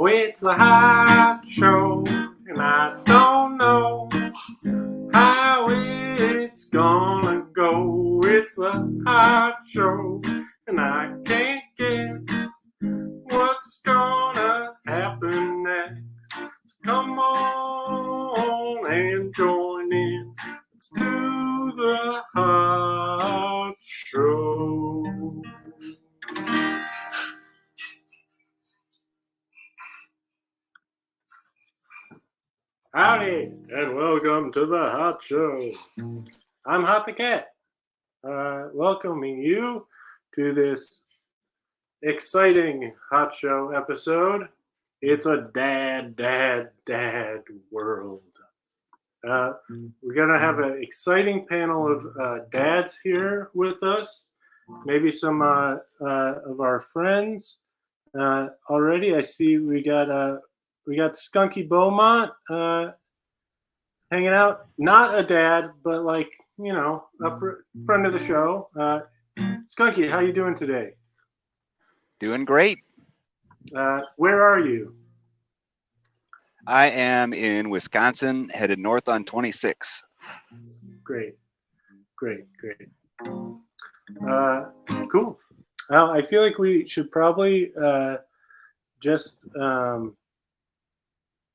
Oh, it's the hot show, and I don't know how it's gonna go. It's the hot show, and I can't guess what's gonna happen next. So come on and join in. Let's do the hot show. Howdy, and welcome to the Hot Show. I'm Hot the Cat, welcoming you to this exciting Hot Show episode. It's a dad world. We're going to have an exciting panel of dads here with us. Maybe some of our friends already. I see we got Skunky Beaumont hanging out. Not a dad, but like, you know, a friend of the show. Skunky, how you doing today? Doing great. Where are you? I am in Wisconsin, headed north on 26. Great. Cool. Well, I feel like we should probably just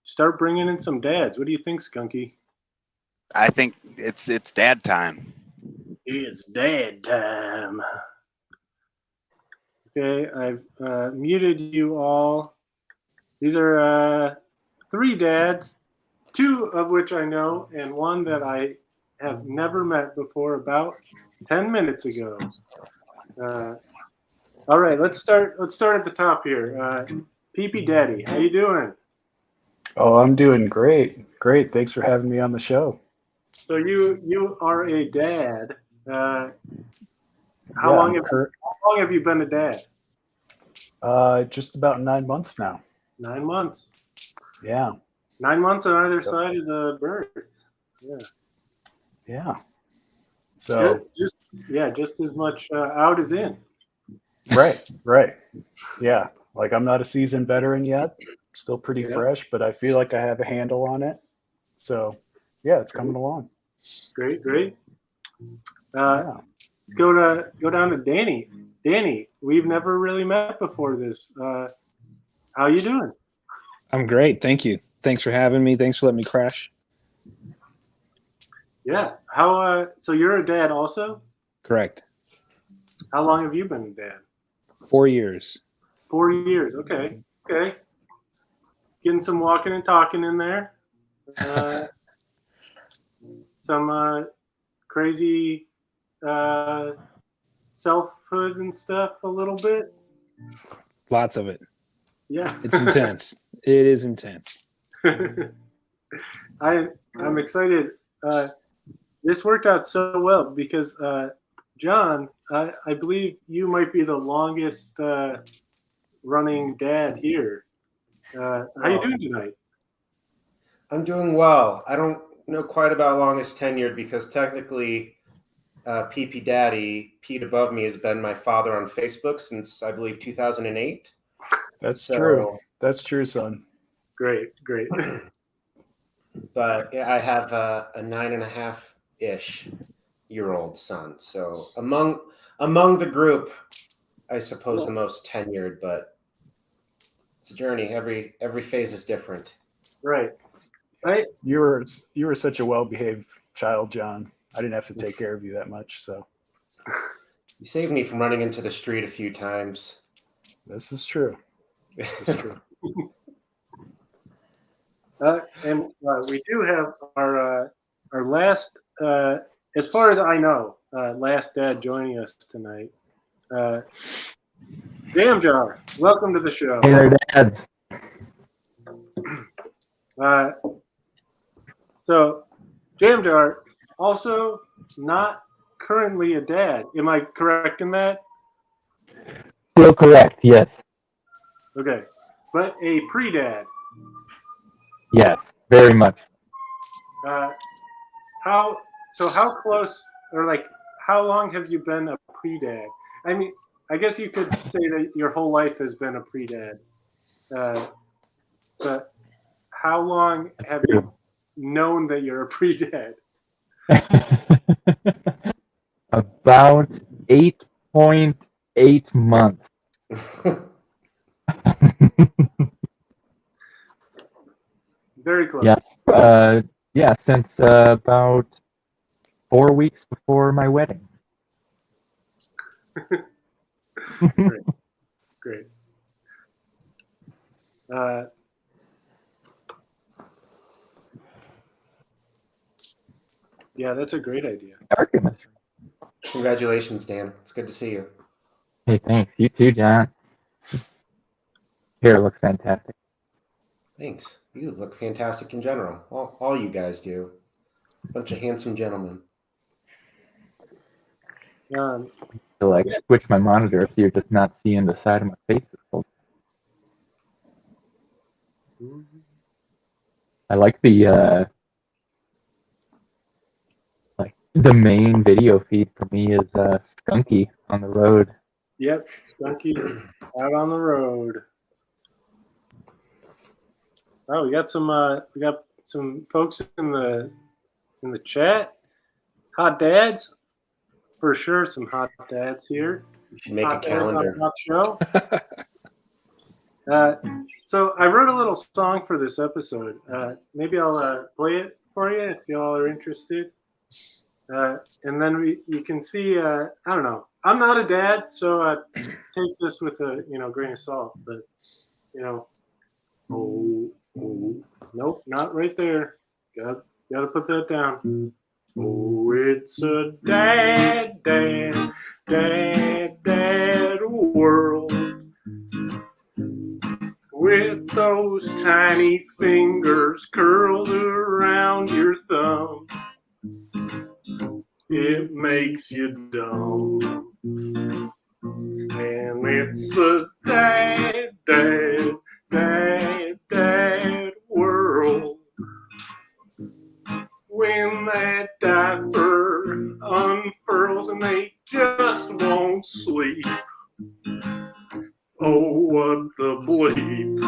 start bringing in some dads. What do you think, Skunky? I think it's dad time. It's dad time. Okay, I've muted you all. These are 3 dads, 2 of which I know, and one that I have never met before about 10 minutes ago. All right, let's start at the top here. ppdaddy, how you doing? Oh, I'm doing great. Thanks for having me on the show. So you are a dad. How long have you been a dad? Just about 9 months now. 9 months. Yeah. 9 months on either side of the birth. Yeah. So just as much out as in. Right. Yeah. Like I'm not a seasoned veteran yet. Still pretty fresh, but I feel like I have a handle on it. So yeah, it's coming along. Great. Let's go down to Danny. Danny, we've never really met before this. How you doing? I'm great, thank you. Thanks for having me. Thanks for letting me crash. Yeah. How? So you're a dad also? Correct. How long have you been a dad? 4 years. 4 years. Okay. Getting some walking and talking in there. Some crazy selfhood and stuff a little bit. Lots of it. Yeah. It's intense. It is intense. I'm excited. This worked out so well because John, I believe you might be the longest running dad here. How you doing tonight? I'm doing well. I don't know quite about longest tenured because technically ppdaddy, Pete above me, has been my father on Facebook since I believe 2008. That's true. That's true, son. Great. But yeah, I have a 9.5-ish year old son. So among the group, I suppose the most tenured, but it's a journey. Every phase is different. Right. You were such a well-behaved child, John. I didn't have to take care of you that much, so. You saved me from running into the street a few times. This is true. And we do have our last, as far as I know, last dad joining us tonight. Jamjar, welcome to the show. Hey there, dads. So, Jamjar, also not currently a dad. Am I correct in that? Still correct, yes. Okay. But a pre-dad. Yes, very much. How close, or like, how long have you been a pre-dad? I mean, I guess you could say that your whole life has been a pre-dad. but how long That's have true. you known that you're a pre-dad? About 8.8 months. Very close. Yes. Yeah, since about 4 weeks before my wedding. Great. Yeah, that's a great idea. Arguments. Congratulations, Dan. It's good to see you. Hey, thanks. You too, John. Hair looks fantastic. Thanks. You look fantastic in general. All you guys do. Bunch of handsome gentlemen. Um, So like switch my monitor so you're just not seeing the side of my face. I like the main video feed for me is Skunky on the road. yep, Skunky out on the road. Oh, we got some folks in the chat. Hot dads, for sure. Some hot dads here. You should make a Hot dads on calendar. Hot Show. So I wrote a little song for this episode. Maybe I'll play it for you if y'all are interested. And then you can see. I don't know. I'm not a dad, so take this with a grain of salt. But oh, nope, not right there. Gotta put that down. Oh, it's a dad world. With those tiny fingers curled around your thumb, it makes you dumb. And it's a dad world. When that diaper unfurls and they just won't sleep. Oh, what the bleep.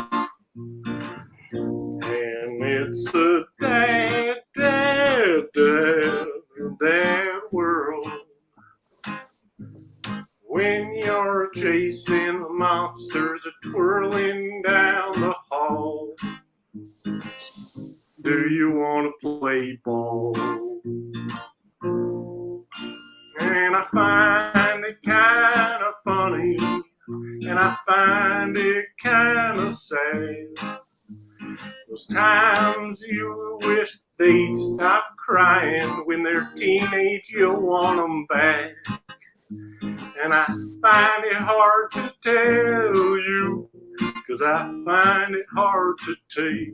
And it's a dad world. When you're chasing monsters twirling down the hall, do you want to play ball? And I find it kind of funny, and I find it kind of sad. Those times you wish they'd stop crying when they're teenage, you'll want them back. And I find it hard to tell you, 'cause I find it hard to take.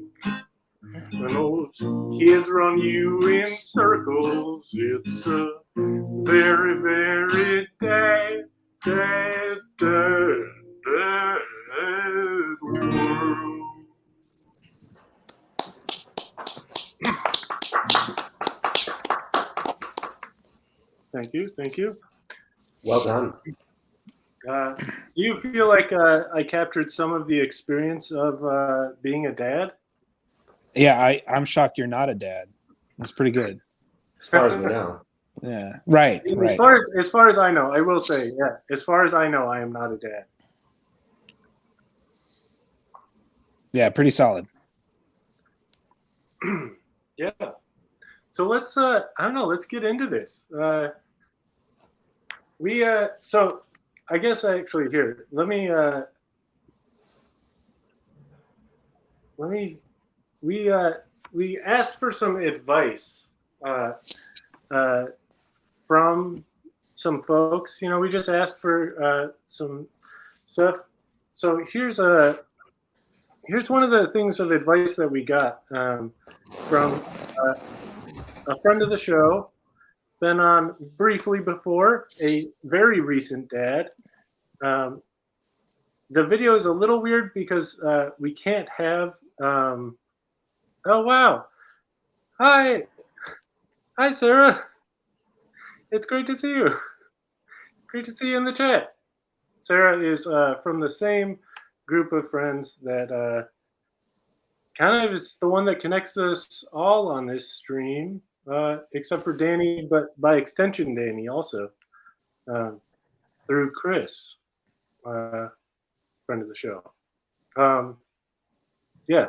When those kids run you in circles, it's a very, very dad world. Thank you. Well done. Do you feel like I captured some of the experience of being a dad? Yeah, I'm shocked you're not a dad. It's pretty good. As far as we know. Yeah, right. As far as I know, I will say, yeah. As far as I know, I am not a dad. Yeah, pretty solid. Yeah. So let's I don't know, let's get into this. So I guess actually here, we asked for some advice from some folks. We just asked for some stuff. So here's one of the things of advice that we got from a friend of the show, been on briefly before, a very recent dad. The video is a little weird because we can't have. Oh wow! Hi, Sarah. It's great to see you. Great to see you in the chat. Sarah is from the same group of friends that kind of is the one that connects us all on this stream, except for Danny, but by extension, Danny also, through Chris, friend of the show. Yeah.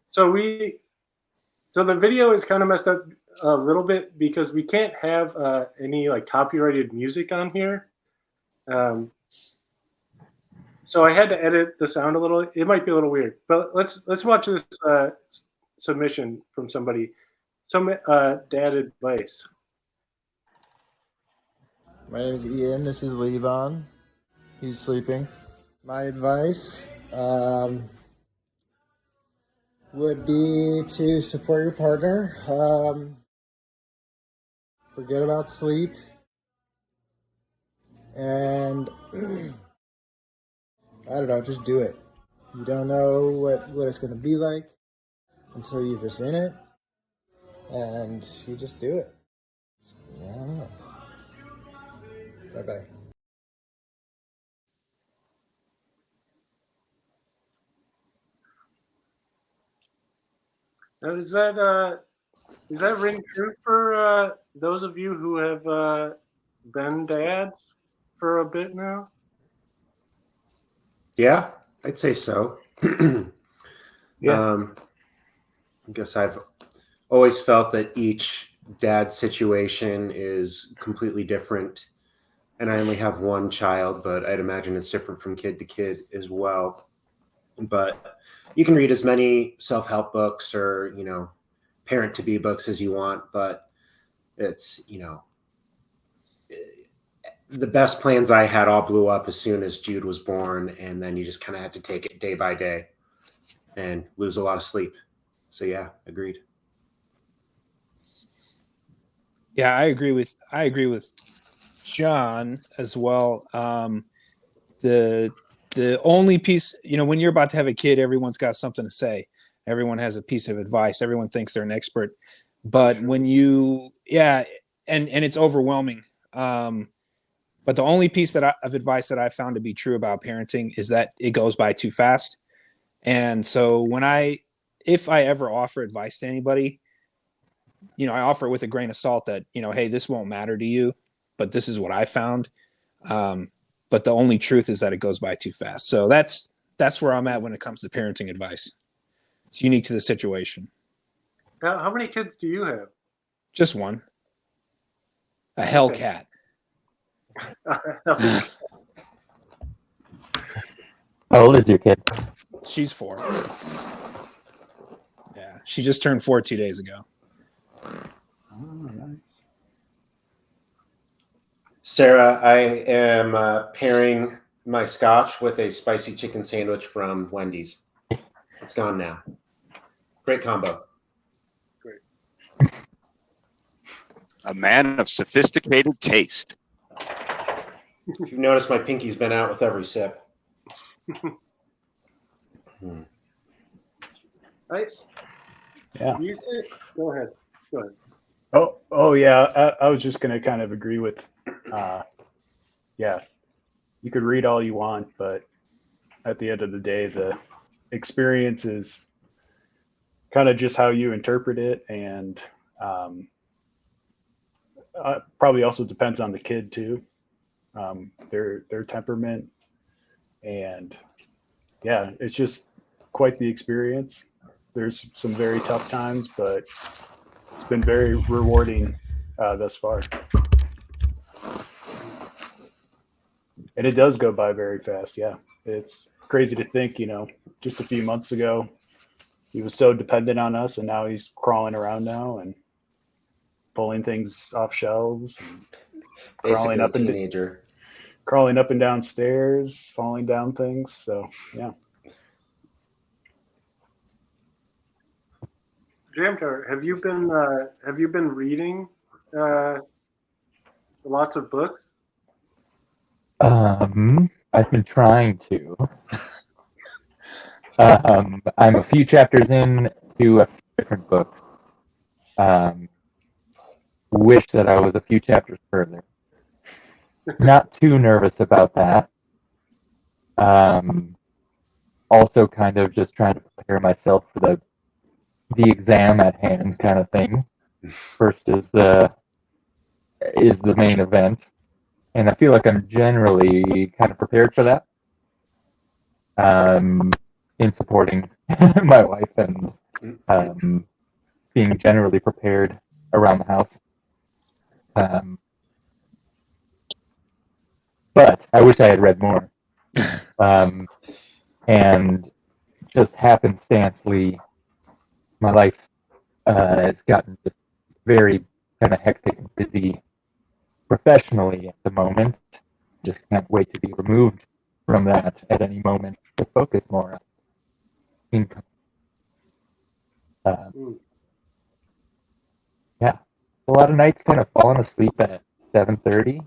So the video is kind of messed up a little bit because we can't have any like copyrighted music on here. So I had to edit the sound a little. It might be a little weird, but let's watch this submission from somebody. Some dad advice. My name is Ian. This is Levon. He's sleeping. My advice would be to support your partner. Forget about sleep. And I don't know, just do it. You don't know what it's going to be like until you're just in it. And you just do it. I don't know. Bye-bye. Now, does that ring true for those of you who have been dads for a bit now? Yeah, I'd say so. Yeah. I guess I've always felt that each dad situation is completely different. And I only have one child, but I'd imagine it's different from kid to kid as well. But you can read as many self-help books or, parent-to-be books as you want, but it's, the best plans I had all blew up as soon as Jude was born, and then you just kind of had to take it day by day and lose a lot of sleep. So yeah, agreed. Yeah, I agree with John as well. The only piece, when you're about to have a kid, everyone's got something to say. Everyone has a piece of advice. Everyone thinks they're an expert, but when and it's overwhelming. But the only piece of advice that I found to be true about parenting is that it goes by too fast. And so if I ever offer advice to anybody, I offer it with a grain of salt that, hey, this won't matter to you, but this is what I found. But the only truth is that it goes by too fast. So that's where I'm at when it comes to parenting advice. It's unique to the situation. How many kids do you have? Just one. A Hellcat. How old is your kid? She's 4. Yeah, she just turned 4 2 days ago. Oh, nice. Sarah, I am pairing my scotch with a spicy chicken sandwich from Wendy's. It's gone now. Great combo. A man of sophisticated taste. If you've noticed, my pinky's been out with every sip. Yeah. You said, go ahead. Oh yeah. I was just going to kind of agree with, yeah, you could read all you want, but at the end of the day, the experience is kind of just how you interpret it. And probably also depends on the kid too, their temperament. And yeah, it's just quite the experience. There's some very tough times, but it's been very rewarding thus far. And it does go by very fast. Yeah. It's crazy to think, just a few months ago, he was so dependent on us, and now he's crawling around now and pulling things off shelves, and Basically a teenager. crawling up and down stairs, falling down things. So yeah. Jamjar, have you been reading lots of books? I've been trying to. I'm a few chapters in to a few different books. Wish that I was a few chapters further. Not too nervous about that. Also kind of just trying to prepare myself for the the exam at hand kind of thing. First is the main event, and I feel like I'm generally kind of prepared for that. In supporting my wife and being generally prepared around the house. But I wish I had read more. And just happenstancely, my life has gotten just very kind of hectic and busy professionally at the moment. Just can't wait to be removed from that at any moment to focus more on income. Yeah, a lot of nights kind of falling asleep at 7:30.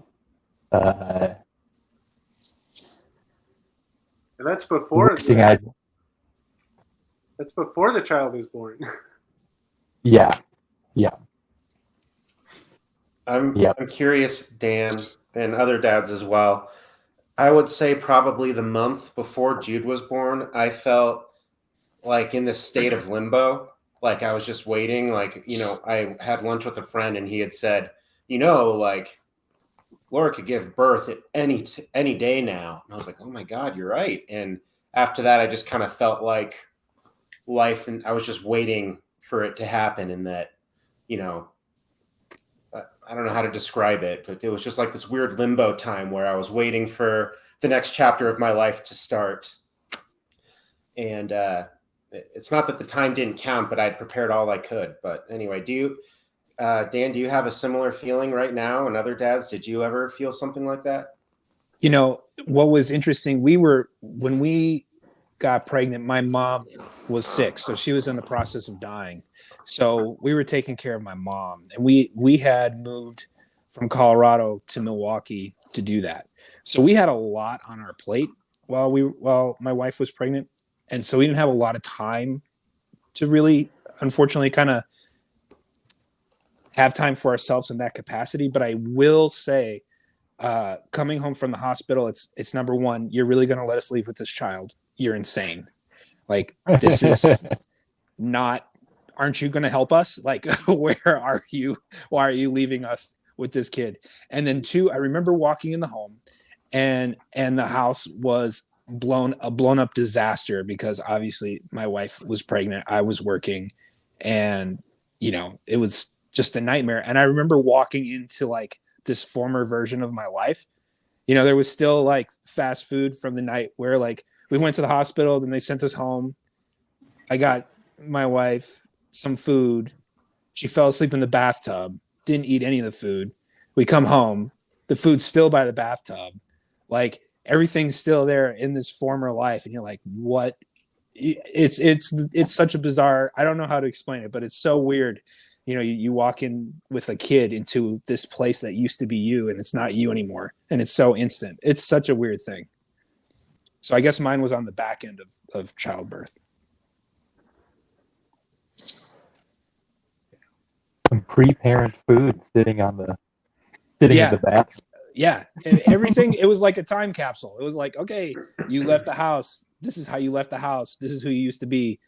And that's before Wishing the, I'd, that's before the child is born. yeah. I'm Yep. I'm curious, Dan, and other dads as well. I would say probably the month before Jude was born, I felt like in this state of limbo. Like I was just waiting. Like, I had lunch with a friend and he had said, like Laura could give birth at any day now. And I was like, oh my God, you're right. And after that, I just kind of felt like life, and I was just waiting for it to happen. And that, I don't know how to describe it, but it was just like this weird limbo time where I was waiting for the next chapter of my life to start. And it's not that the time didn't count, but I had prepared all I could. But anyway, Dan, do you have a similar feeling right now? And other dads, did you ever feel something like that? What was interesting, when we got pregnant, my mom was sick, so she was in the process of dying. So we were taking care of my mom, and we had moved from Colorado to Milwaukee to do that. So we had a lot on our plate while my wife was pregnant, and so we didn't have a lot of time to really, unfortunately, kind of have time for ourselves in that capacity. But I will say, coming home from the hospital, it's number one, you're really going to let us leave with this child? You're insane. Like, this is not, aren't you going to help us? Like, where are you? Why are you leaving us with this kid? And then two, I remember walking in the home and the house was a blown up disaster because obviously my wife was pregnant. I was working and, it was just a nightmare. And I remember walking into like this former version of my life. There was still like fast food from the night where like we went to the hospital, then they sent us home. I got my wife some food. She fell asleep in the bathtub, didn't eat any of the food. We come home, the food's still by the bathtub. Like everything's still there in this former life. And you're like, what? It's such a bizarre, I don't know how to explain it, but it's so weird. You walk in with a kid into this place that used to be you and it's not you anymore. And it's so instant. It's such a weird thing. So I guess mine was on the back end of childbirth. Some pre-parent food sitting in the bathroom. Yeah. And everything, it was like a time capsule. It was like, okay, you left the house. This is how you left the house. This is who you used to be.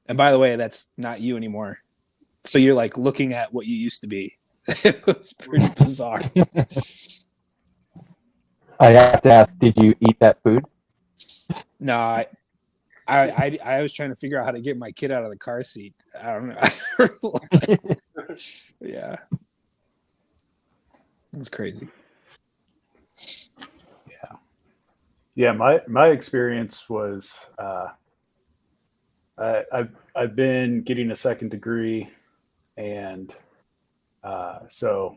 And by the way, that's not you anymore. So you're like looking at what you used to be. It was pretty bizarre. I have to ask, did you eat that food? No, I was trying to figure out how to get my kid out of the car seat. I don't know. Yeah. It was crazy. Yeah, my experience was I've been getting a second degree, and so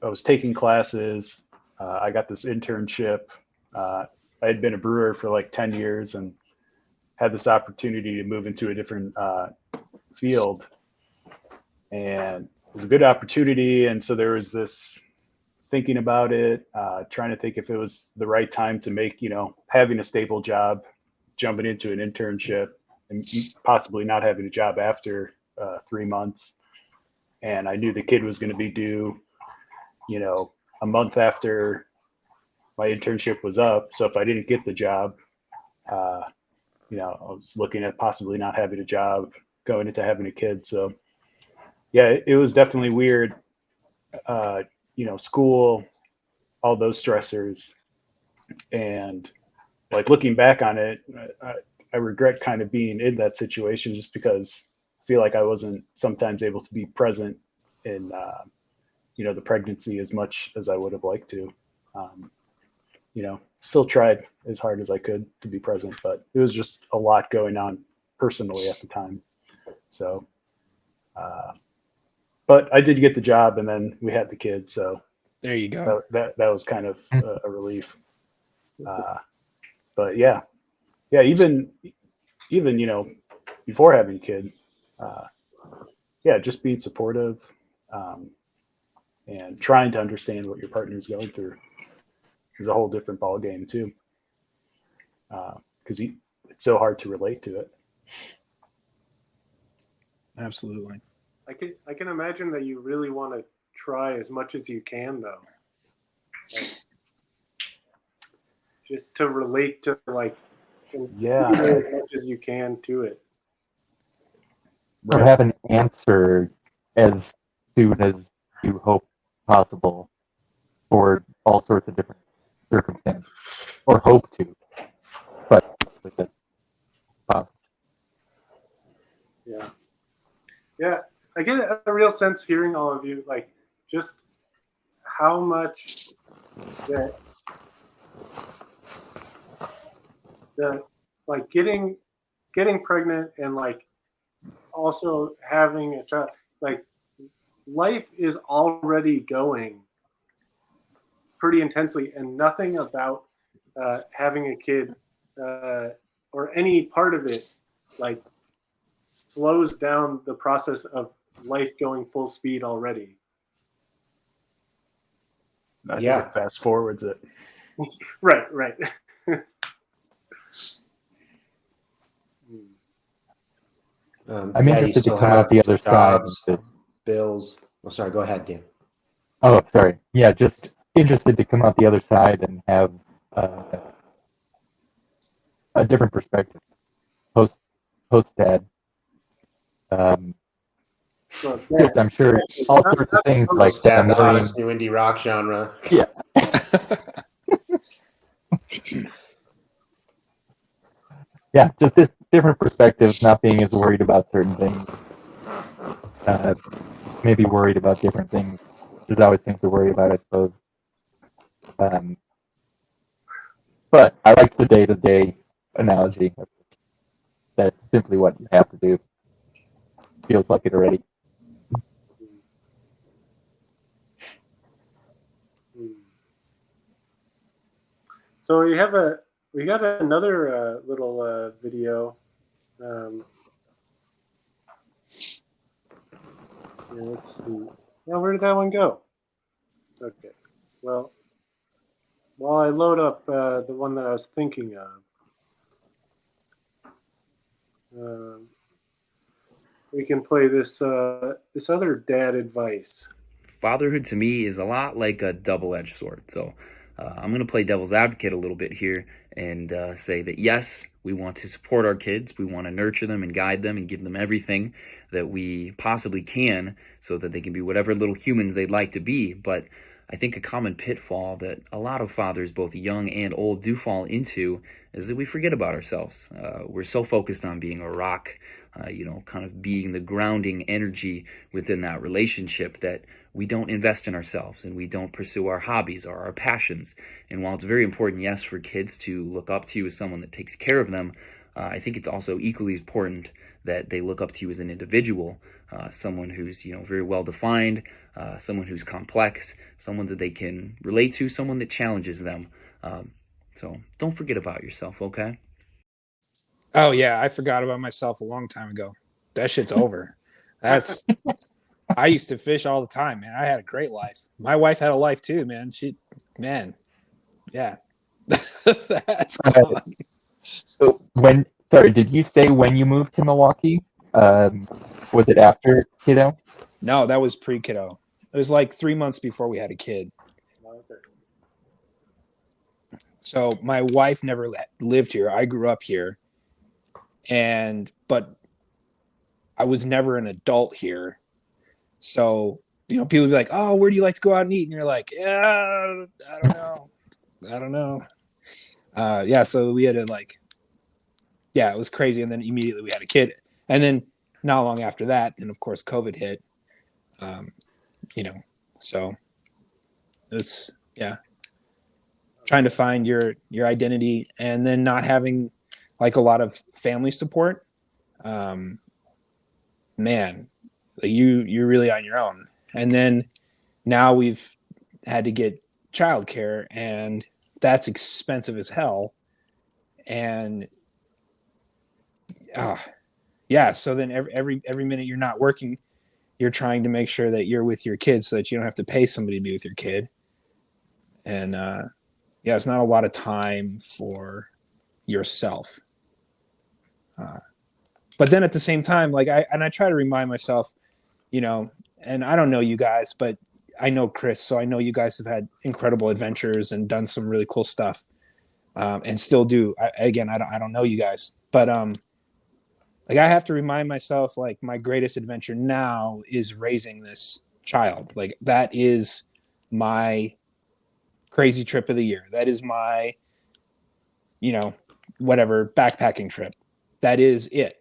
I was taking classes. I got this internship. I had been a brewer for like 10 years and had this opportunity to move into a different field, and it was a good opportunity. And so there was this thinking about it, trying to think if it was the right time to make, having a stable job, jumping into an internship, and possibly not having a job after 3 months. And I knew the kid was going to be due, a month after my internship was up. So if I didn't get the job, I was looking at possibly not having a job going into having a kid. So yeah, it was definitely weird. School, all those stressors, and like looking back on it, I regret kind of being in that situation just because I feel like I wasn't sometimes able to be present in, the pregnancy as much as I would have liked to. Still tried as hard as I could to be present, but it was just a lot going on personally at the time. So, but I did get the job, and then we had the kid, so There you go. that was kind of a relief. But yeah, even before having a kid, just being supportive, and trying to understand what your partner's going through is a whole different ball game too, because it's so hard to relate to it. Absolutely. I can imagine that you really want to try as much as you can, though. Like, just to relate to, like, Yeah. as much as you can to it. Or have an answer as soon as you hope possible for all sorts of different circumstances, or hope to, but it's possible. Yeah, I get a real sense hearing all of you, like, just how much that like getting pregnant and like also having a child, like life is already going pretty intensely, and nothing about having a kid or any part of it like slows down the process of life going full speed already. I think Yeah. it fast forwards it. Right. I'm you interested to still come out have the other side. jobs, bills. Oh, sorry. Go ahead, Dan. Oh, sorry. Yeah, just interested to come out the other side and have a different perspective. Post dad. So, Yes, I'm sure all sorts of things like Stab, the worrying. hottest new indie rock genre. Yeah. Yeah, just different perspectives, not being as worried about certain things. Maybe worried about different things. There's always things to worry about, I suppose. But I like the day-to-day analogy. That's simply what you have to do. Feels like it already. So we got another little video. Let's see. Well, where did that one go? Okay. Well, while I load up the one that I was thinking of, we can play this this other dad advice. Fatherhood to me is a lot like a double-edged sword. So I'm going to play devil's advocate a little bit here and say that yes, we want to support our kids. We want to nurture them and guide them and give them everything that we possibly can so that they can be whatever little humans they'd like to be. But I think a common pitfall that a lot of fathers, both young and old, do fall into is that we forget about ourselves. We're so focused on being a rock, kind of being the grounding energy within that relationship that we don't invest in ourselves and we don't pursue our hobbies or our passions. And while it's very important, yes, for kids to look up to you as someone that takes care of them, I think it's also equally important that they look up to you as an individual, someone who's very well defined, someone who's complex, someone that they can relate to, someone that challenges them. So don't forget about yourself, okay? Oh yeah, I forgot about myself a long time ago. That shit's over. I used to fish all the time, man. I had a great life. My wife had a life too, man. Yeah. That's gone. So did you say when you moved to Milwaukee? Was it after kiddo? No, that was pre-kiddo. It was like 3 months before we had a kid. So my wife never lived here. I grew up here, but I was never an adult here. So, people be like, oh, where do you like to go out and eat? And you're like, yeah, I don't know. Yeah. So we had to it was crazy. And then immediately we had a kid. And then not long after that, then of course COVID hit. So it's trying to find your identity, and then not having a lot of family support. Man, you're really on your own. And then now we've had to get childcare, and that's expensive as hell. And so then every minute you're not working, you're trying to make sure that you're with your kids so that you don't have to pay somebody to be with your kid. And it's not a lot of time for yourself. But then at the same time, I try to remind myself, and I don't know you guys, but I know Chris, so I know you guys have had incredible adventures and done some really cool stuff, and still do. I don't know you guys, but I have to remind myself, my greatest adventure now is raising this child. That is my crazy trip of the year. That is my, whatever backpacking trip. That is it.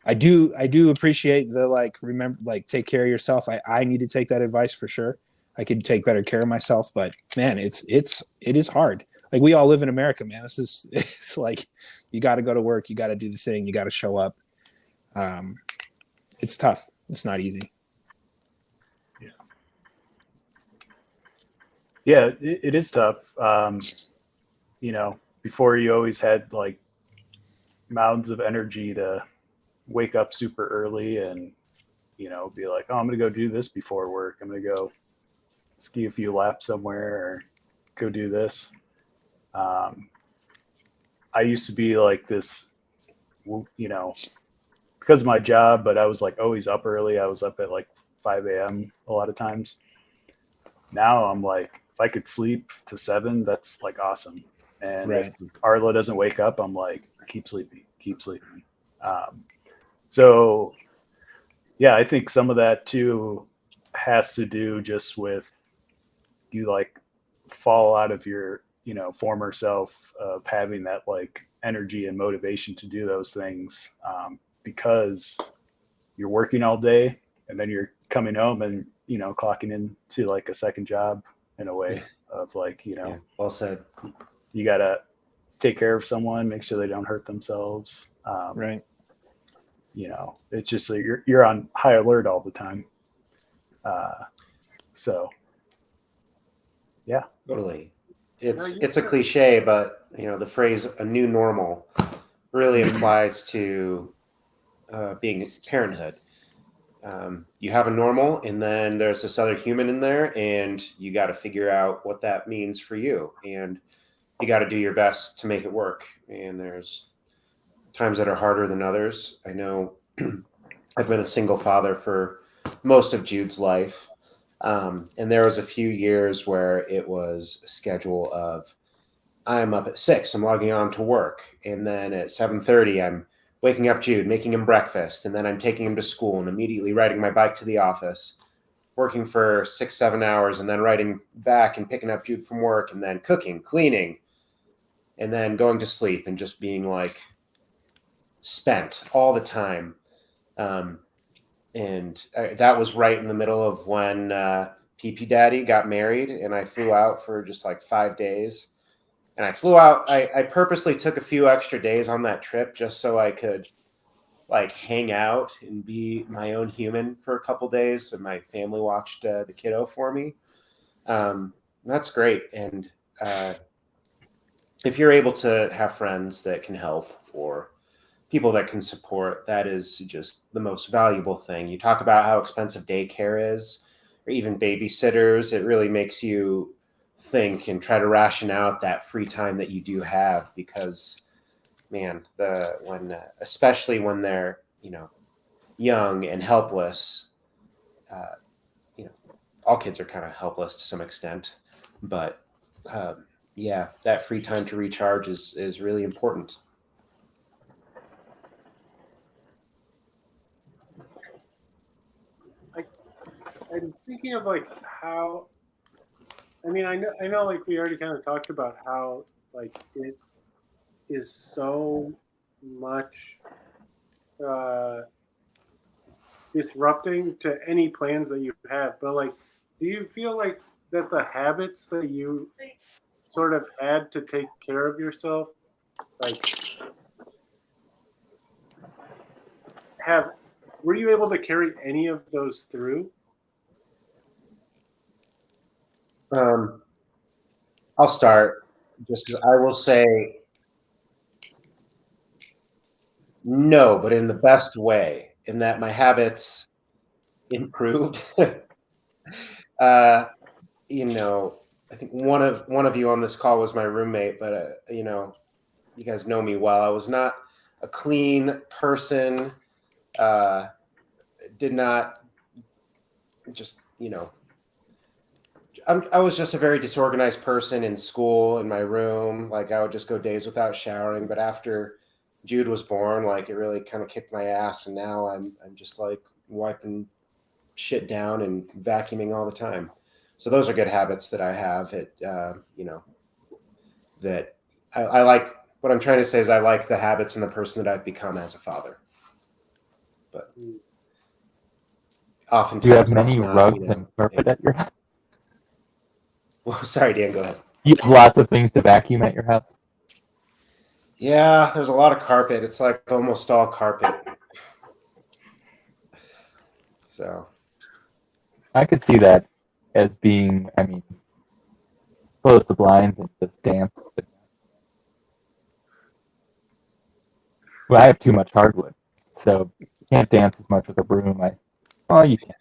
I do appreciate the remember, take care of yourself. I need to take that advice for sure. I could take better care of myself, but man, it is hard. We all live in America, man. It's you got to go to work, you got to do the thing, you got to show up. It's tough. It's not easy. Yeah, it is tough. Before you always had mountains of energy to wake up super early and, be like, oh, I'm going to go do this before work. I'm going to go ski a few laps somewhere or go do this. I used to be this, because of my job, but I was always up early. I was up at 5 a.m. a lot of times. Now I'm if I could sleep to 7, that's awesome. And right. If Arlo doesn't wake up, I'm keep sleeping. So yeah, I think some of that too has to do just with you fall out of your, former self of having that energy and motivation to do those things, because you're working all day and then you're coming home and, clocking into a second job in a way of well said. You got to take care of someone, make sure they don't hurt themselves. Right. It's just you're on high alert all the time. So yeah, Totally. It's a cliche, but the phrase "a new normal" really applies to being parenthood. You have a normal, and then there's this other human in there, and you got to figure out what that means for you, and you got to do your best to make it work. And there's times that are harder than others. I know I've been a single father for most of Jude's life. And there was a few years where it was a schedule of I'm up at 6, I'm logging on to work. And then at 7:30, I'm waking up Jude, making him breakfast. And then I'm taking him to school and immediately riding my bike to the office, working for 6-7 hours, and then riding back and picking up Jude from work, and then cooking, cleaning, and then going to sleep and just being spent all the time. That was right in the middle of when ppdaddy got married, and I flew out for just 5 days. And I flew out, I purposely took a few extra days on that trip just so I could hang out and be my own human for a couple days. And my family watched the kiddo for me. That's great. And if you're able to have friends that can help or people that can support, that is just the most valuable thing. You talk about how expensive daycare is, or even babysitters. It really makes you think and try to ration out that free time that you do have, because man, especially when they're young and helpless, all kids are kind of helpless to some extent, but yeah, that free time to recharge is really important. I'm thinking of like how. I mean, I know, like we already kind of talked about how like it is so much disrupting to any plans that you have. But like, do you feel like that the habits that you sort of had to take care of yourself, like, were you able to carry any of those through? I'll start. Just I will say no, but in the best way, in that my habits improved. You know, I think one of you on this call was my roommate, but you know, you guys know me well. I was not a clean person. Did not just, you know, I was just a very disorganized person in school, in my room. Like I would just go days without showering. But after Jude was born, like it really kind of kicked my ass, and now I'm just like wiping shit down and vacuuming all the time. So those are good habits that I have. You know, that I like. What I'm trying to say is I like the habits and the person that I've become as a father. But oftentimes, Do you have that's many not, rugs you know, and carpet at your house? Well, sorry, Dan, go ahead. You have lots of things to vacuum at your house? Yeah, there's a lot of carpet. It's like almost all carpet. So I could see that as being, I mean, close the blinds and just dance. Well, I have too much hardwood, so can't dance as much with a broom. Oh, you can.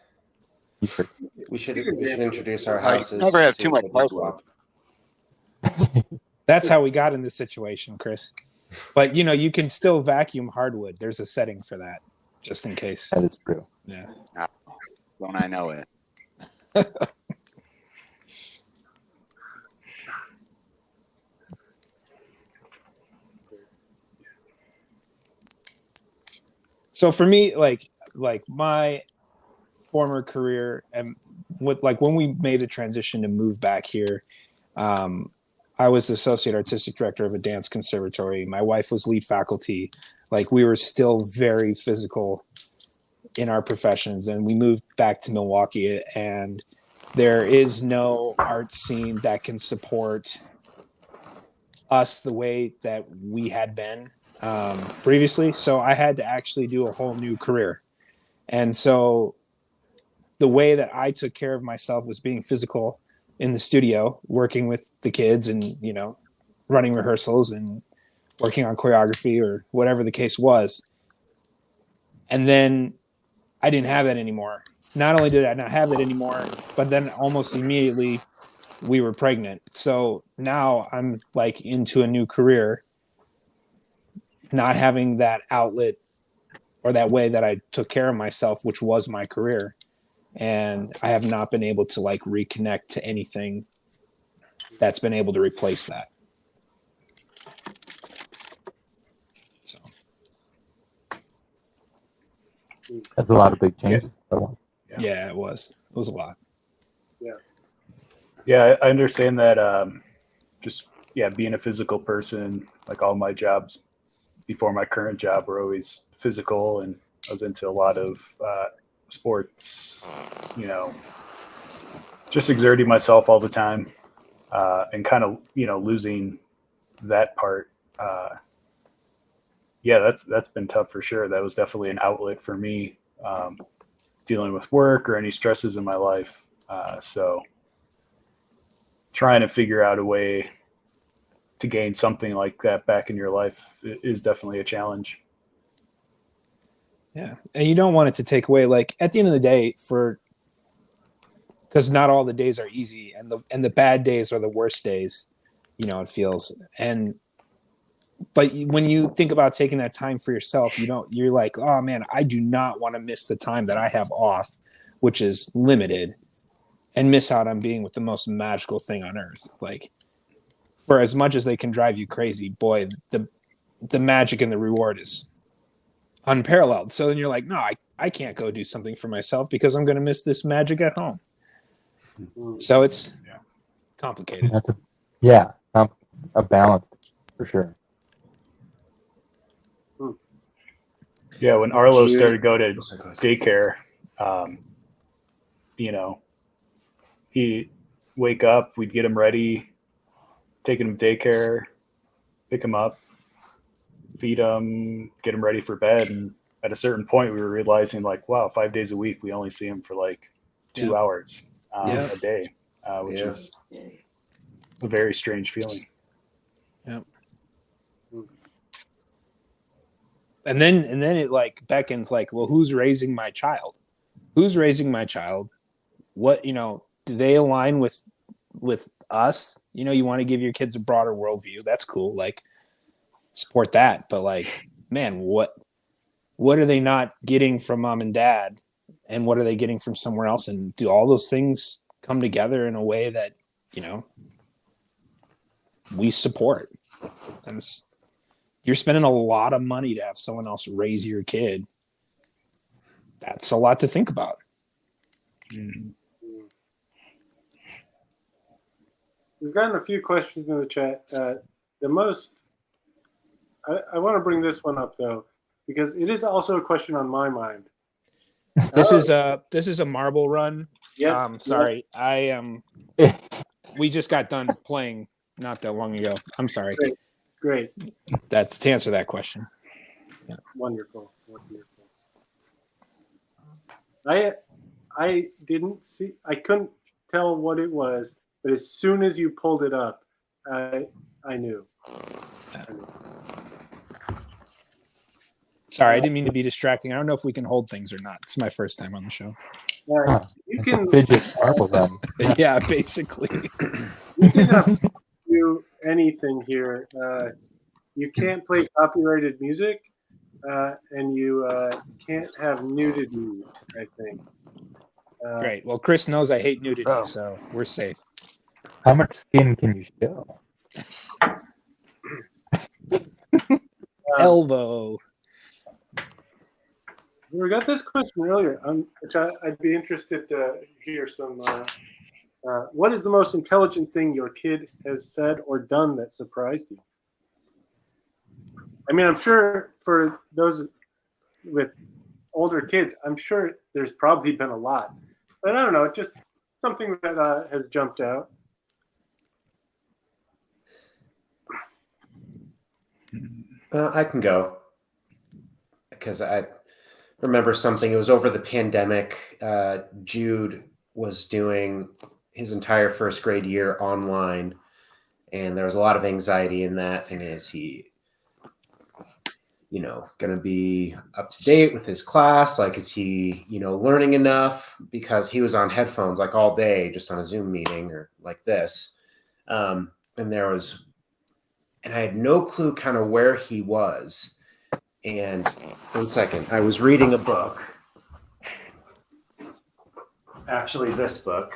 You sure. we should introduce our You houses. never have see too if much they can hardwood. swap. That's how we got in this situation, Chris. But you know, you can still vacuum hardwood. There's a setting for that, just in case. That is true. Yeah. Don't I know it? So for me, like my former career and when we made the transition to move back here, I was the associate artistic director of a dance conservatory. My wife was lead faculty. Like we were still very physical in our professions, and we moved back to Milwaukee, and there is no art scene that can support us the way that we had been previously. So I had to actually do a whole new career. And so the way that I took care of myself was being physical in the studio, working with the kids and, you know, running rehearsals and working on choreography or whatever the case was. And then I didn't have that anymore. Not only did I not have it anymore, but then almost immediately we were pregnant. So now I'm like into a new career, not having that outlet or that way that I took care of myself, which was my career. And I have not been able to like reconnect to anything that's been able to replace that. So That's a lot of big changes. yeah, it was a lot. Yeah, I understand that. Just being a physical person, like all my jobs before my current job were always physical, and I was into a lot of sports. You know, just exerting myself all the time, and kind of losing that part. That's been tough for sure. That was definitely an outlet for me, dealing with work or any stresses in my life. So trying to figure out a way to gain something like that back in your life is definitely a challenge. Yeah. And you don't want it to take away, like at the end of the day, because not all the days are easy, and the bad days are the worst days, you know, it feels. But when you think about taking that time for yourself, you're like, oh man, I do not want to miss the time that I have off, which is limited, and miss out on being with the most magical thing on earth. Like, for as much as they can drive you crazy, boy, the magic and the reward is unparalleled. So then you're like, no, I I can't go do something for myself because I'm going to miss this magic at home. So it's complicated. That's a balance for sure. Yeah, when Arlo Jude- started to go to Sorry, go ahead. daycare, he'd wake up, we'd get him ready, take him to daycare, pick him up, feed him, get him ready for bed. And at a certain point, we were realizing, like, wow, 5 days a week, we only see him for like 2 hours a day, which is a very strange feeling. And then it like beckons like, well, who's raising my child? Who's raising my child? What, do they align with us? You want to give your kids a broader worldview. That's cool. Like, support that. But like, man, what are they not getting from mom and dad? And what are they getting from somewhere else? And do all those things come together in a way that, we support? And you're spending a lot of money to have someone else raise your kid. That's a lot to think about. We've gotten a few questions in the chat. I want to bring this one up though, because it is also a question on my mind. This is a marble run. Yeah. Sorry. We just got done playing not that long ago. I'm sorry. Great. That's to answer that question. Yeah. Wonderful. I didn't see. I couldn't tell what it was, but as soon as you pulled it up, I knew. Sorry, I didn't mean to be distracting. I don't know if we can hold things or not. It's my first time on the show. You can Fidget marble then. Yeah, basically. you can do anything here. You can't play copyrighted music, and you can't have nudity, I think. Great. Well, Chris knows I hate nudity, so we're safe. How much skin can you show? Elbow. We got this question earlier, which I'd be interested to hear some. What is the most intelligent thing your kid has said or done that surprised you? I mean, I'm sure for those with older kids, I'm sure there's probably been a lot. But I don't know, just something that has jumped out. I can go because I remember something. It was over the pandemic. Jude was doing his entire first grade year online, and there was a lot of anxiety in that. Thing is, he, going to be up to date with his class? Like, is he, learning enough? Because he was on headphones like all day, just on a Zoom meeting or like this. And I had no clue kind of where he was. And 1 second, I was reading a book. Actually, this book.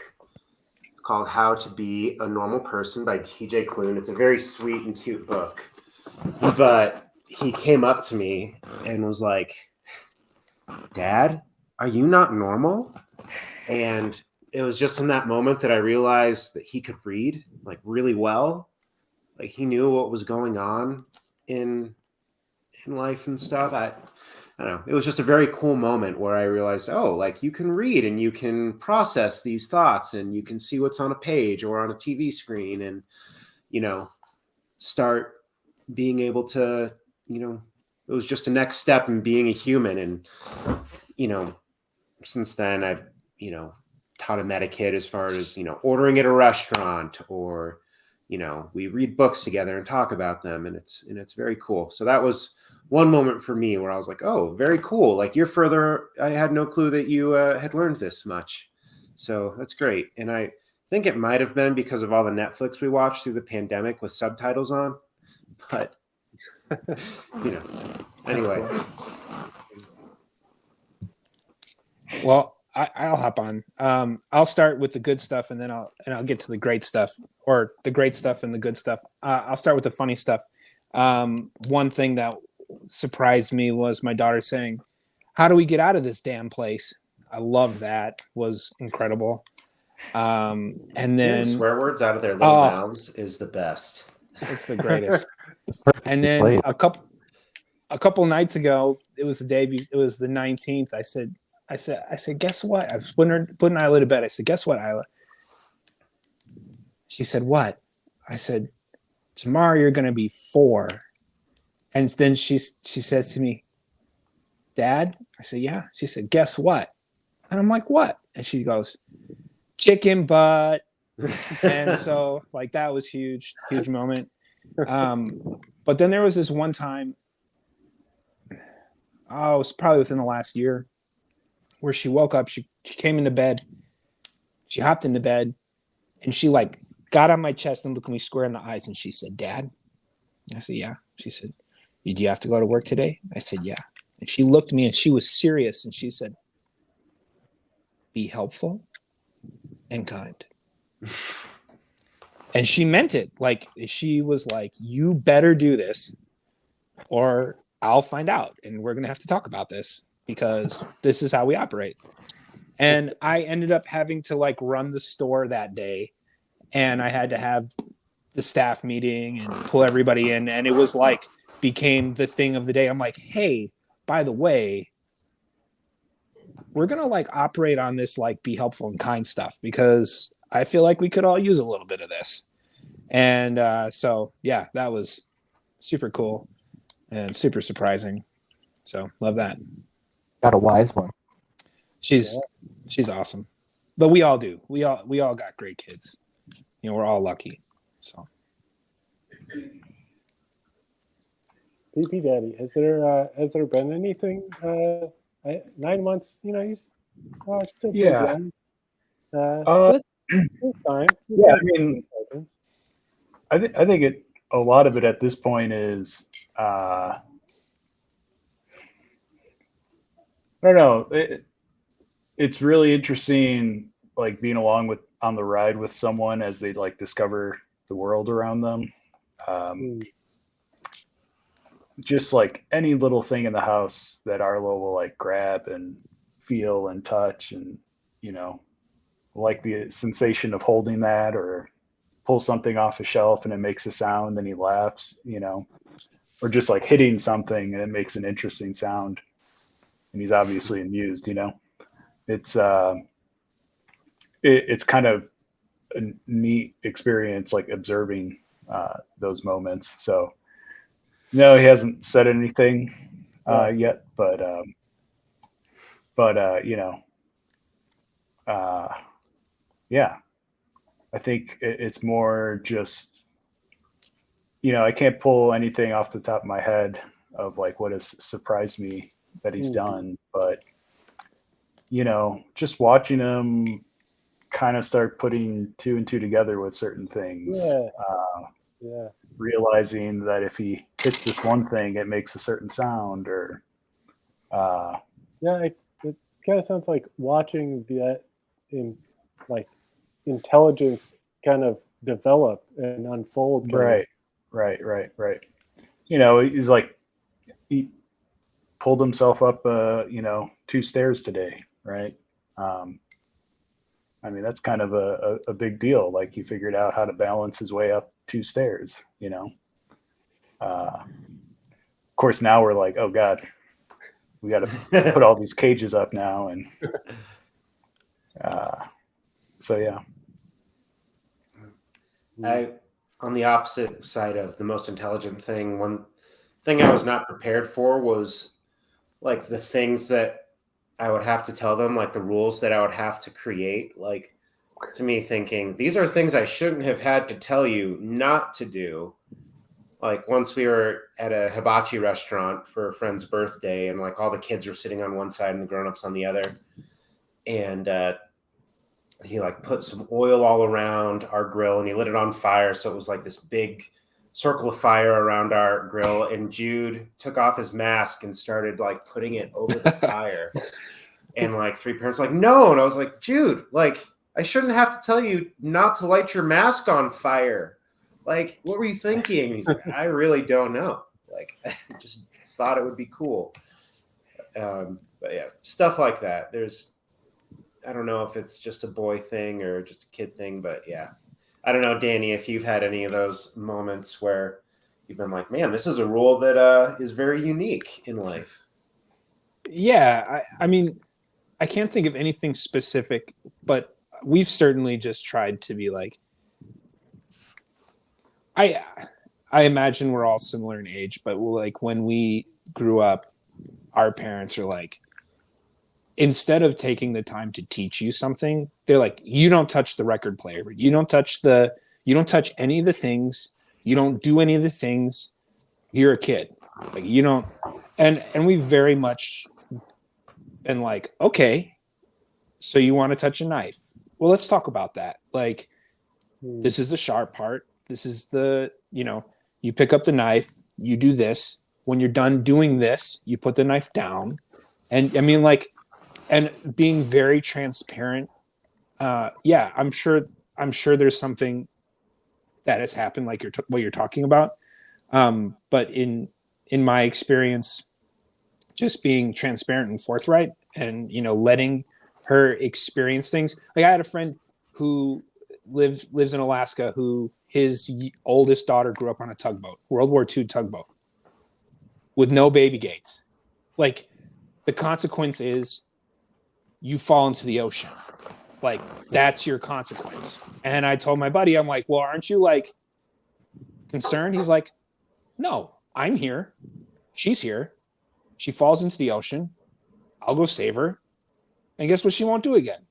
It's called How to Be a Normal Person by TJ Klune. It's a very sweet and cute book. But he came up to me and was like, "Dad, are you not normal?" And it was just in that moment that I realized that he could read like really well. Like he knew what was going on in life and stuff. I don't know. It was just a very cool moment where I realized, oh, like you can read and you can process these thoughts and you can see what's on a page or on a TV screen and, start being able to, it was just a next step in being a human. And, since then I've, taught him etiquette as far as, ordering at a restaurant or, we read books together and talk about them, and it's very cool. So that was one moment for me where I was like, oh, very cool. Like you're further. I had no clue that you had learned this much. So that's great. And I think it might have been because of all the Netflix we watched through the pandemic with subtitles on, but anyway. Well, I'll hop on. I'll start with the good stuff, and then I'll get to the great stuff, or the great stuff and the good stuff. I'll start with the funny stuff. One thing that surprised me was my daughter saying, how do we get out of this damn place? I love that. Was incredible. And Getting then swear words out of their little Oh. mouths is the best. it's the greatest. Perfectly And then played. a couple nights ago, it was the 19th. I said, guess what? I was putting Isla to bed. I said, guess what, Isla? She said, what? I said, tomorrow you're going to be 4. And then she says to me, Dad? I said, yeah. She said, guess what? And I'm like, what? And she goes, chicken butt. And so like that was huge moment. But then there was this one time, it was probably within the last year, where she woke up, she came into bed, she hopped into bed, and she like got on my chest and looked me square in the eyes, and she said, Dad? I said, yeah. She said, do you have to go to work today? I said, yeah. And she looked at me and she was serious, and she said, be helpful and kind. And she meant it. Like, she was like, you better do this or I'll find out. And we're going to have to talk about this because this is how we operate. And I ended up having to like run the store that day. And I had to have the staff meeting and pull everybody in. And it was like, became the thing of the day. I'm like, hey, by the way, we're going to like operate on this, like be helpful and kind stuff, because I feel like we could all use a little bit of this. And so, yeah, that was super cool and super surprising. So love that. Got a wise one. She's awesome. But we all do. We all got great kids. You know, we're all lucky. So ppdaddy, has there been anything 9 months, you know, he's still pretty young. But it's fine. Yeah, I mean, I think a lot of it at this point is I don't know. It's really interesting, like being along on the ride with someone as they like discover the world around them. Just like any little thing in the house that Arlo will like grab and feel and touch, and you know, like the sensation of holding that, or pull something off a shelf and it makes a sound and he laughs, you know, or just like hitting something and it makes an interesting sound and he's obviously amused, you know. It's kind of a neat experience, like observing those moments. So no, he hasn't said anything yet, but you know, yeah, I think it's more just, you know, I can't pull anything off the top of my head of like what has surprised me that he's done, but you know, just watching him kind of start putting 2 and 2 together with certain things. Realizing that if he hits this one thing, it makes a certain sound, or it kind of sounds like watching that in like intelligence kind of develop and unfold. Right. You know, he's like, he pulled himself up, you know, 2 stairs today, right? I mean, that's kind of a big deal. Like he figured out how to balance his way up 2 stairs, you know. Of course, now we're like, oh God, we got to put all these cages up now, and so yeah. On the opposite side of the most intelligent thing, one thing I was not prepared for was like the things that I would have to tell them, like the rules that I would have to create. Like, to me, thinking these are things I shouldn't have had to tell you not to do. Like once we were at a hibachi restaurant for a friend's birthday, and like all the kids were sitting on one side and the grown-ups on the other, and he like put some oil all around our grill and he lit it on fire, so it was like this big circle of fire around our grill, and Jude took off his mask and started like putting it over the fire. And like 3 parents like, no. And I was like, Jude, like I shouldn't have to tell you not to light your mask on fire. Like, what were you thinking? He's like, I really don't know. Like, I just thought it would be cool. But yeah, stuff like that. I don't know if it's just a boy thing or just a kid thing, but yeah. I don't know, Danny, if you've had any of those moments where you've been like, man, this is a rule that is very unique in life. Yeah, I mean, I can't think of anything specific, but we've certainly just tried to be like, I imagine we're all similar in age, but like when we grew up, our parents are like, instead of taking the time to teach you something, they're like, you don't touch the record player, you don't touch any of the things, you don't do any of the things. You're a kid, like you don't, and we very much been like, okay, so you want to touch a knife? Well, let's talk about that. Like, this is the sharp part. This is the, you pick up the knife, you do this. When you're done doing this, you put the knife down. And I mean, like, and being very transparent. Yeah, I'm sure there's something that has happened, like what you're talking about. But in my experience, just being transparent and forthright and, letting her experience things. Like I had a friend who lives in Alaska who his oldest daughter grew up on a tugboat, World War II tugboat, with no baby gates. Like the consequence is you fall into the ocean. Like that's your consequence. And I told my buddy, I'm like, well, aren't you like concerned? He's like, no, I'm here. She's here. She falls into the ocean. I'll go save her. And guess what she won't do again?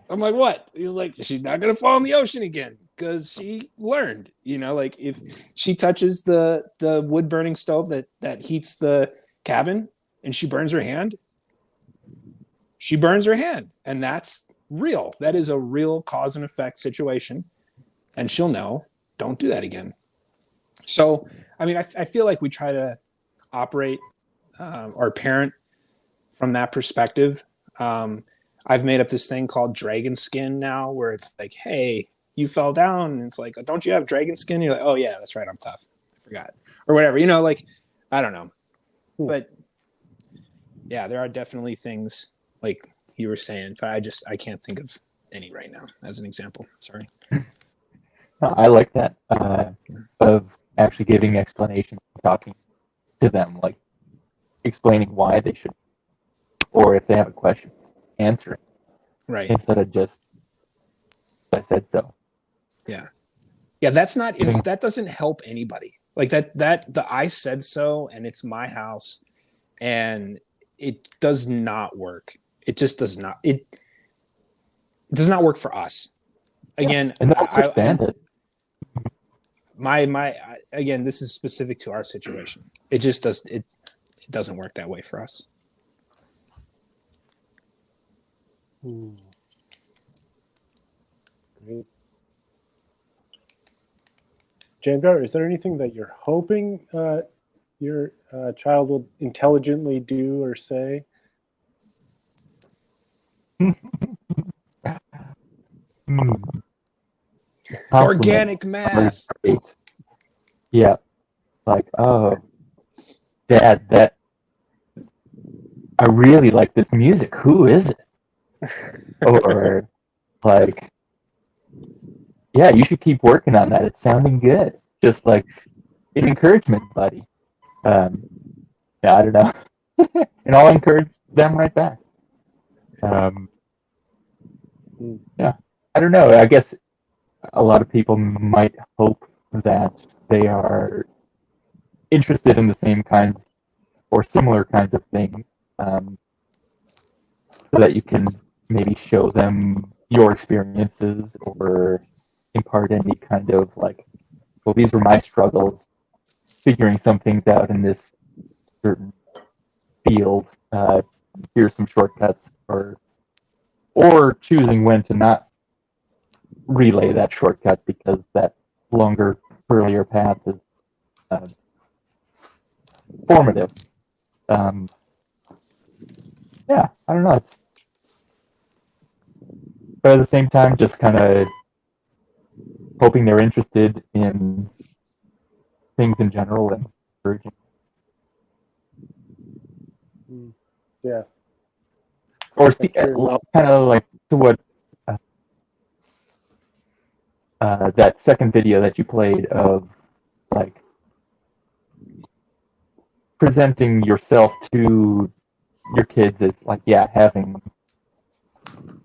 I'm like, what? He's like, she's not going to fall in the ocean again because she learned, like if she touches the wood burning stove that heats the cabin and she burns her hand, she burns her hand. And that's real. That is a real cause and effect situation. And she'll know, don't do that again. So, I mean, I feel like we try to operate or parent from that perspective. I've made up this thing called dragon skin now where it's like, hey, you fell down. And it's like, don't you have dragon skin? You're like, oh yeah, that's right. I'm tough. I forgot. Or whatever, like, I don't know. But yeah, there are definitely things like you were saying, but I can't think of any right now as an example. Sorry. I like that of actually giving explanations, talking to them, like explaining why they should, or if they have a question, answering. Right. Instead of just, I said so. Yeah. Yeah, that doesn't help anybody. Like that the I said so and it's my house and it does not work. It just does not. It does not work for us. Again, and I understand it. Again, this is specific to our situation. It just it doesn't work that way for us. Great. Jamjar, is there anything that you're hoping your child will intelligently do or say? Organic math. Yeah. Like, oh, Dad, I really like this music. Who is it? Or like, yeah, you should keep working on that. It's sounding good. Just like an encouragement, buddy. Yeah, I don't know. And I'll encourage them right back. Yeah, I don't know. I guess a lot of people might hope that they are interested in the same kinds or similar kinds of things, so that you can maybe show them your experiences or impart any kind of like, well, these were my struggles figuring some things out in this certain field. Here's some shortcuts, or choosing when to not relay that shortcut because that longer, earlier path is formative. Yeah, I don't know. But at the same time, just kind of hoping they're interested in things in general and encouraging. Yeah, Or see, kind of like to what that second video that you played of like presenting yourself to your kids as like, yeah,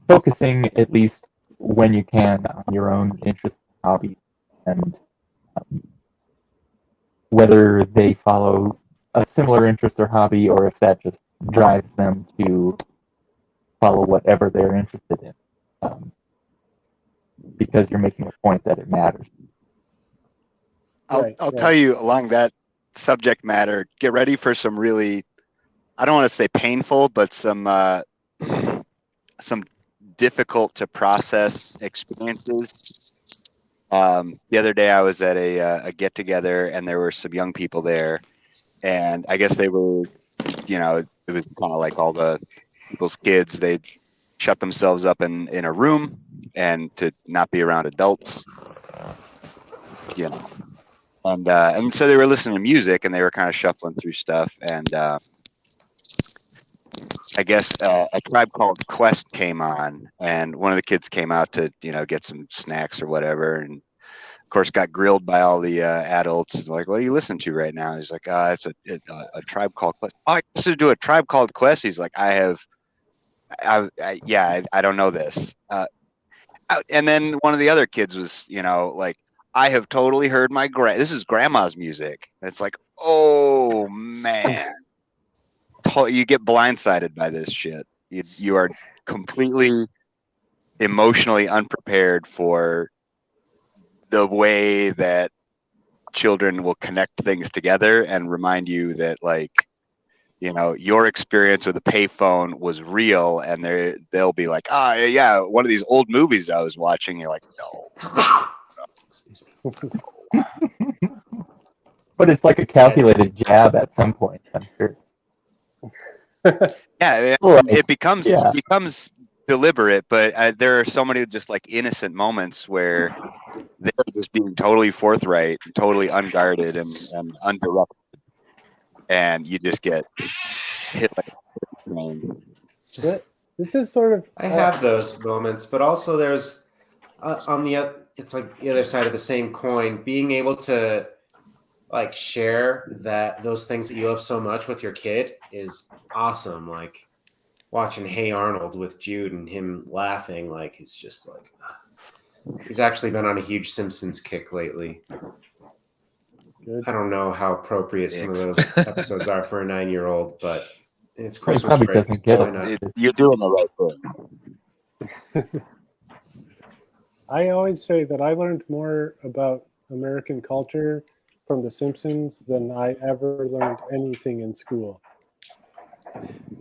focusing at least when you can on your own interests and hobbies, and whether they follow a similar interest or hobby, or if that just drives them to follow whatever they're interested in, because you're making a point that it matters. I'll tell you along that subject matter, get ready for some really, I don't want to say painful, but some difficult to process experiences. The other day I was at a get together and there were some young people there, and I guess they were, it was kind of like all the people's kids. They shut themselves up in a room and to not be around adults, and so they were listening to music and they were kind of shuffling through stuff, and I guess a Tribe Called Quest came on, and one of the kids came out to get some snacks or whatever, and of course got grilled by all the adults, like, what are you listening to right now? He's like, it's a Tribe Called Quest. Oh, I used to do a Tribe Called Quest. He's like, I don't know this. And then one of the other kids was, like, I have totally heard this is grandma's music. And it's like, oh man, you get blindsided by this shit. You are completely emotionally unprepared for the way that children will connect things together and remind you that, like, your experience with a payphone was real, and they'll be like, yeah, one of these old movies I was watching. You're like, no. But it's like a calculated jab at some point, I'm sure. Yeah, it becomes deliberate, but there are so many just like innocent moments where they're just being totally forthright, totally unguarded, and undirected, and you just get hit like a train. This is sort of. I have those moments, but also there's it's like the other side of the same coin. Being able to like share those things that you love so much with your kid is awesome. Like watching Hey Arnold with Jude and him laughing, like it's just like he's actually been on a huge Simpsons kick lately. Good. I don't know how appropriate some of those episodes are for a 9-year-old, but it's Christmas break. You're doing the right thing. I always say that I learned more about American culture from The Simpsons than I ever learned anything in school.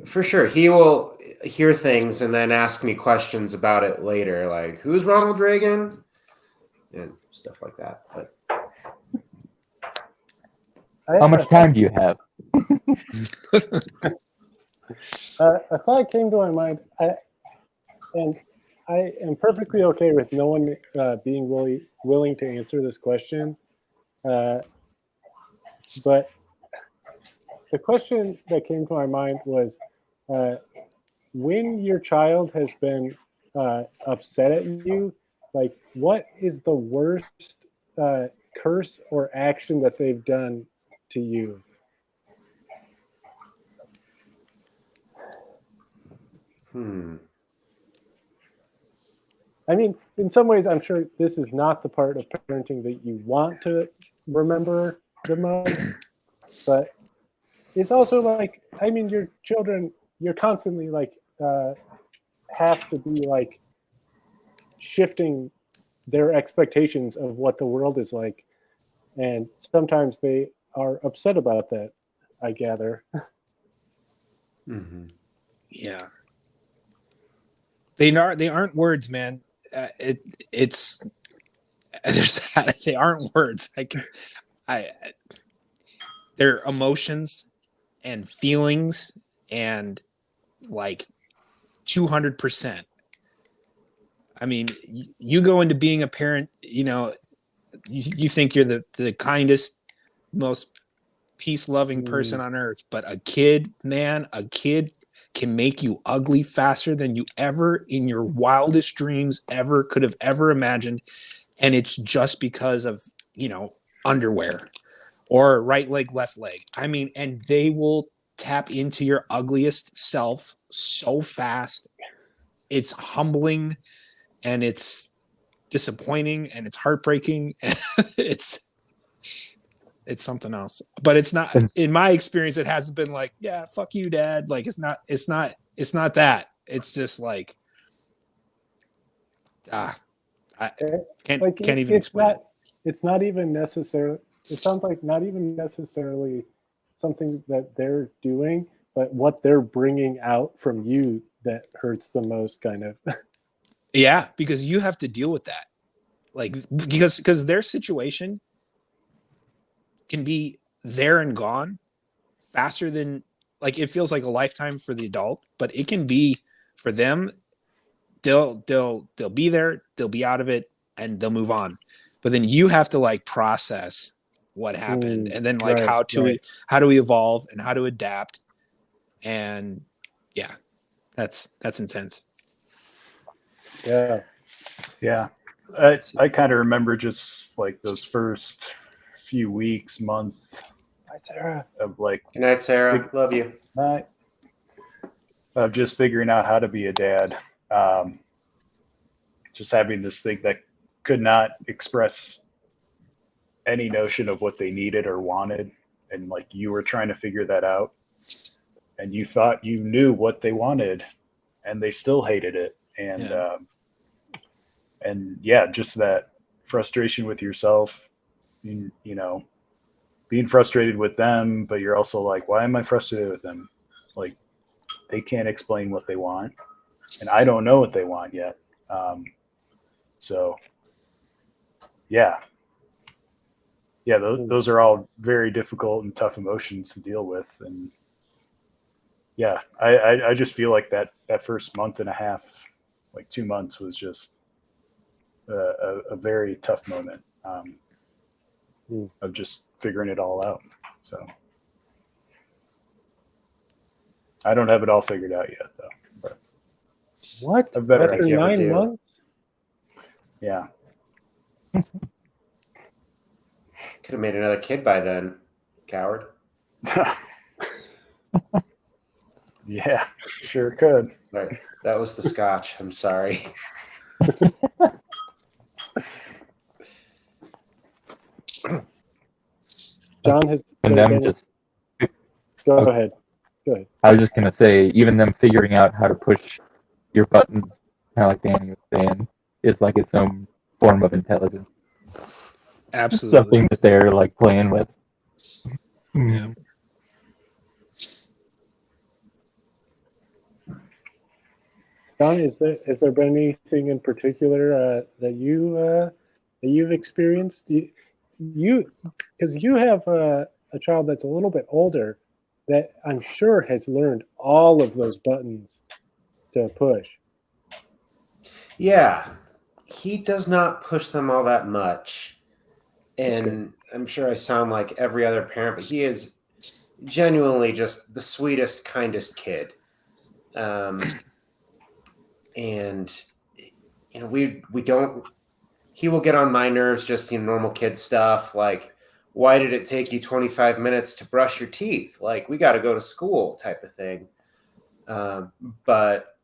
For sure. He will hear things and then ask me questions about it later, like, who's Ronald Reagan? And stuff like that. But how much time do you have? A thought came to my mind, and I am perfectly okay with no one being willing to answer this question. But the question that came to my mind was, when your child has been upset at you, like, what is the worst curse or action that they've done to you? I mean, in some ways, I'm sure this is not the part of parenting that you want to remember the most, but it's also like, I mean, your children, you're constantly like, have to be like shifting their expectations of what the world is like. And sometimes they are upset about that, I gather. Mm-hmm. Yeah. They aren't words, man. They aren't words. They're emotions and feelings, and like 200%. I mean, you go into being a parent, you think you're the kindest, most peace-loving person on earth, but a kid can make you ugly faster than you ever in your wildest dreams ever could have ever imagined. And it's just because of, underwear or right leg, left leg. I mean, and they will tap into your ugliest self so fast. It's humbling and it's disappointing and it's heartbreaking. it's something else, but it's not, in my experience, it hasn't been like, yeah, fuck you, dad. Like, it's not that. It's just like, I can't even explain it. It's not even necessary. It sounds like not even necessarily something that they're doing, but what they're bringing out from you that hurts the most, kind of. Yeah, because you have to deal with that. Like, because their situation can be there and gone faster than, like, it feels like a lifetime for the adult, but it can be for them. They'll be there, they'll be out of it, and they'll move on. But then you have to like process what happened, and then like how to evolve and how to adapt. And yeah, that's intense. Yeah. I kind of remember just like those first few weeks, month. Hi, Sarah. Of like, good night, Sarah. Love you. Night. Of just figuring out how to be a dad. Just having this thing that could not express any notion of what they needed or wanted, and like you were trying to figure that out, and you thought you knew what they wanted, and they still hated it, and just that frustration with yourself, being frustrated with them, but you're also like, why am I frustrated with them? Like, they can't explain what they want, and I don't know what they want yet. Those are all very difficult and tough emotions to deal with. And I just feel like that first month and a half, like 2 months, was just a very tough moment of just figuring it all out. So I don't have it all figured out yet, though. But What? After After 9 months? Yeah. Could have made another kid by then, coward. Yeah, sure could. Right. That was the scotch. I'm sorry. John has. And them just. Go ahead. Go ahead. I was just gonna say, even them figuring out how to push your buttons, kind of like Danny was saying, is like its own form of intelligence. Absolutely. Something that they're like playing with. Yeah. John, has there been anything in particular that you've experienced? You because you have a child that's a little bit older that I'm sure has learned all of those buttons to push. Yeah, he does not push them all that much. And I'm sure I sound like every other parent, but he is genuinely just the sweetest, kindest kid. And we don't. He will get on my nerves, just normal kid stuff like, why did it take you 25 minutes to brush your teeth? Like, we got to go to school, type of thing. But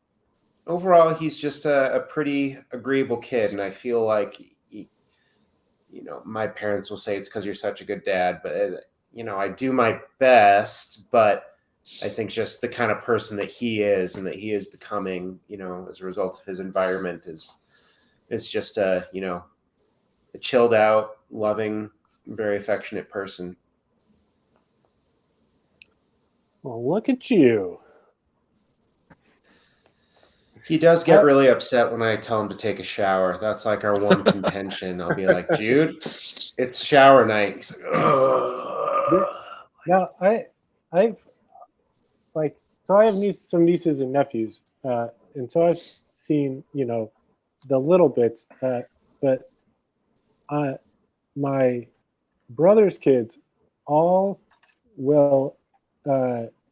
overall, he's just a pretty agreeable kid, and I feel like my parents will say it's because you're such a good dad, but I do my best. But I think just the kind of person that he is and that he is becoming, as a result of his environment, is just a chilled out, loving, very affectionate person. Well, look at you. He does get really upset when I tell him to take a shower. That's like our one contention. I'll be like, Jude, it's shower night. He's like, ugh. Now, I've so I have some nieces and nephews, and so I've seen, the little bits, but my brother's kids all will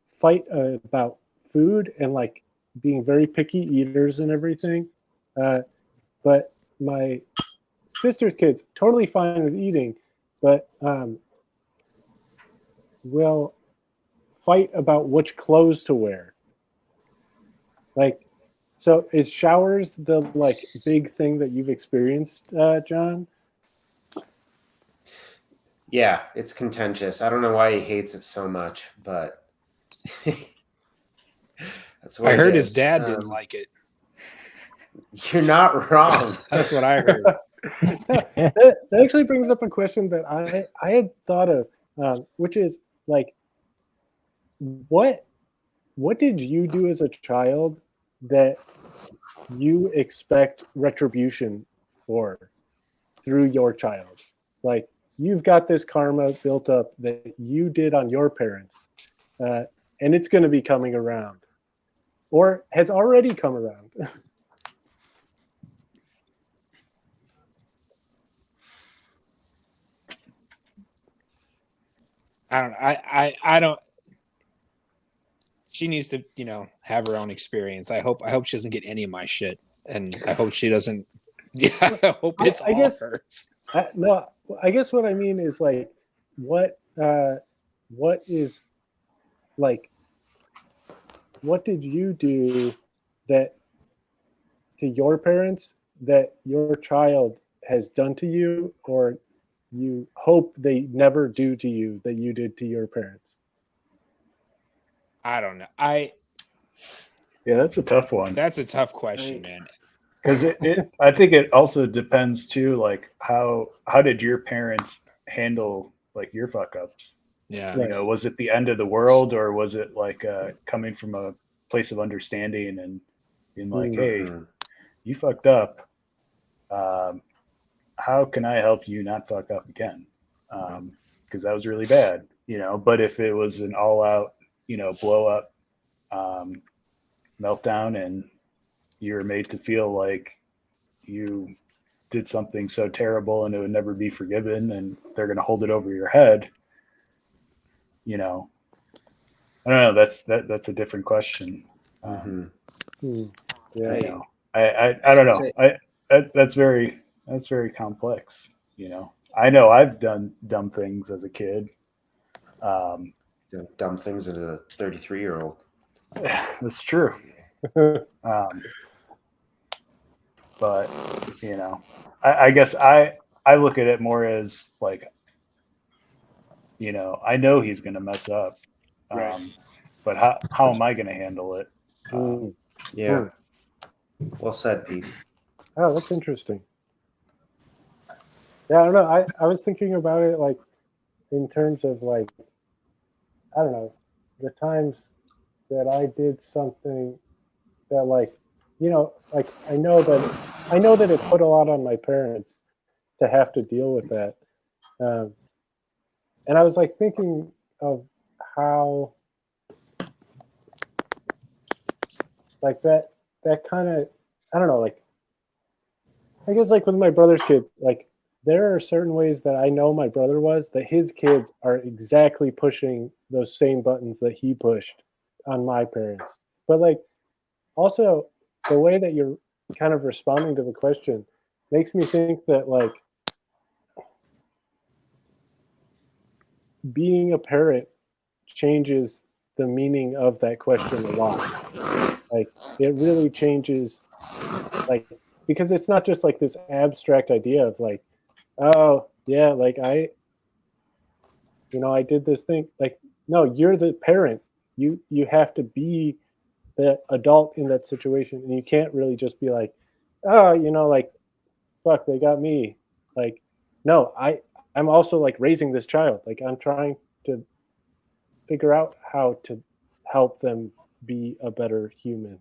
fight about food and like being very picky eaters and everything. But my sister's kids totally fine with eating, but will fight about which clothes to wear. Like, so is showers the like big thing that you've experienced, John? Yeah, it's contentious. I don't know why he hates it so much, but that's what I it heard his is. dad didn't like it. You're not wrong. That's what I heard. that actually brings up a question that I had thought of, which is like, what did you do as a child that you expect retribution for through your child? Like, you've got this karma built up that you did on your parents, and it's going to be coming around, or has already come around. I don't know. I don't. She needs to, have her own experience. I hope she doesn't get any of my shit, and I hope she doesn't. Yeah, I hope it's I all guess- hers. No, I guess what I mean is like, what is like, what did you do that to your parents that your child has done to you, or you hope they never do to you that you did to your parents? I don't know. Yeah, that's a tough one. That's a tough question, man. Because I think it also depends too, like how did your parents handle like your fuck ups? Yeah. You know, was it the end of the world, or was it like coming from a place of understanding and being like, hey, you fucked up. How can I help you not fuck up again? Because that was really bad, But if it was an all out, blow up meltdown, and you were made to feel like you did something so terrible and it would never be forgiven, and they're going to hold it over your head, I don't know. That's a different question. Yeah. I don't know. That's very complex. I know I've done dumb things as a kid. Dumb things as a 33-year-old. That's true. But I guess I look at it more as like, I know he's going to mess up, but how am I going to handle it? Yeah. Well said, Pete. Oh, that's interesting. Yeah, I don't know. I was thinking about it like in terms of like, I don't know, the times that I did something that like, like I know that it put a lot on my parents to have to deal with that. And I was like thinking of how like that kind of, I don't know, like, I guess like with my brother's kids, like there are certain ways that I know my brother was that his kids are exactly pushing those same buttons that he pushed on my parents. But like also the way that you're kind of responding to the question makes me think that like being a parent changes the meaning of that question a lot. Like it really changes, like, because it's not just like this abstract idea of like, oh yeah, like I did this thing. Like, no, you're the parent. You have to be the adult in that situation, and you can't really just be like, oh, like, fuck, they got me. Like, no, I'm also like raising this child. Like, I'm trying to figure out how to help them be a better human.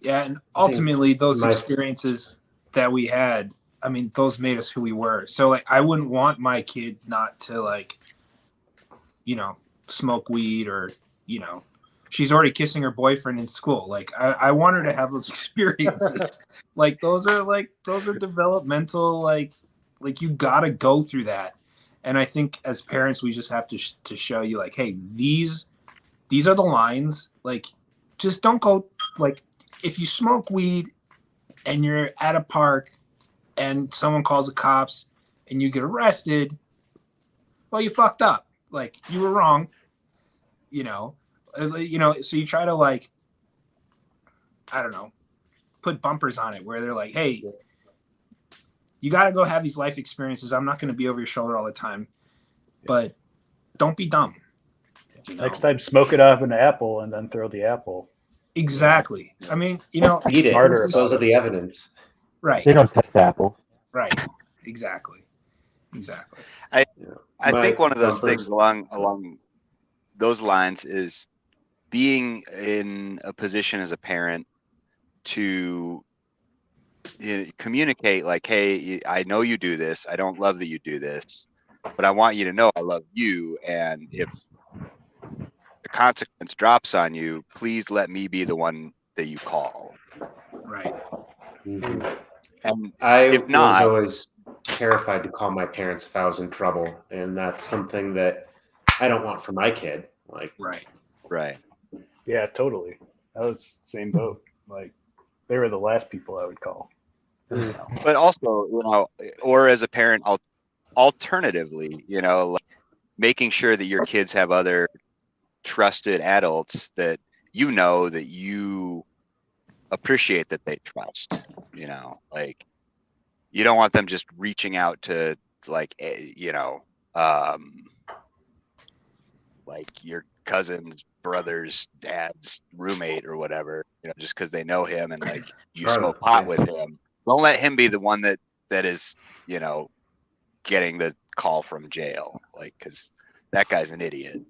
Yeah, and ultimately those my- experiences that we had, I mean, those made us who we were. So like I wouldn't want my kid not to like, smoke weed, or, she's already kissing her boyfriend in school. Like I want her to have those experiences. Like those are developmental, like you gotta go through that. And I think as parents, we just have to show you like, hey, these these are the lines. Like, just don't go, like, if you smoke weed and you're at a park and someone calls the cops and you get arrested, well, you fucked up. Like, you were wrong, you know. So you try to, like, I don't know, put bumpers on it where they're like, hey, you got to go have these life experiences. I'm not going to be over your shoulder all the time, but don't be dumb. You know? Next time, smoke it off an apple and then throw the apple. Exactly. I mean, you know, Eat it. Smarter Those about are the evidence. right, They don't test apples. right, exactly. I My think one of those bumpers- things along those lines is being in a position as a parent to communicate like, hey, I know you do this. I don't love that you do this, but I want you to know I love you. And if the consequence drops on you, please let me be the one that you call. Right. Mhm. And I if was not, always terrified to call my parents if I was in trouble, and that's something that I don't want for my kid. Like, Right. right. Yeah, totally. I was same boat. Like, they were the last people I would call. But also, or as a parent, alternatively, like making sure that your kids have other trusted adults that that you appreciate that they trust. Like you don't want them just reaching out to like like your cousin's brother's dad's roommate or whatever, just because they know him and like you Charlotte, smoke pot yeah. with him. Don't let him be the one that is getting the call from jail, like, because that guy's an idiot.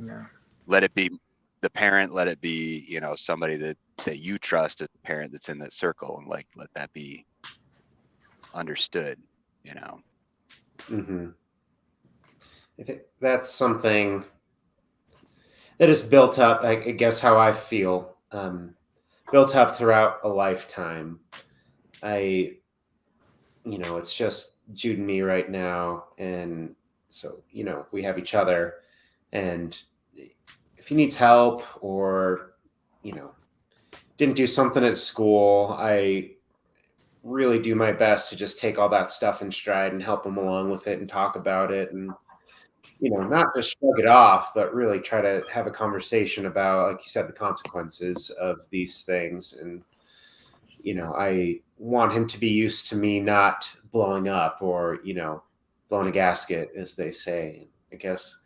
Yeah. Let it be the parent, let it be somebody that you trust as a parent that's in that circle, and like let that be understood. Mm-hmm. I think that's something that is built up. I guess how I feel, built up throughout a lifetime. It's just Jude and me right now, and so we have each other, and if he needs help or didn't do something at school, I really do my best to just take all that stuff in stride and help him along with it and talk about it, and not just shrug it off, but really try to have a conversation about, like you said, the consequences of these things. And I want him to be used to me not blowing up or blowing a gasket, as they say. I guess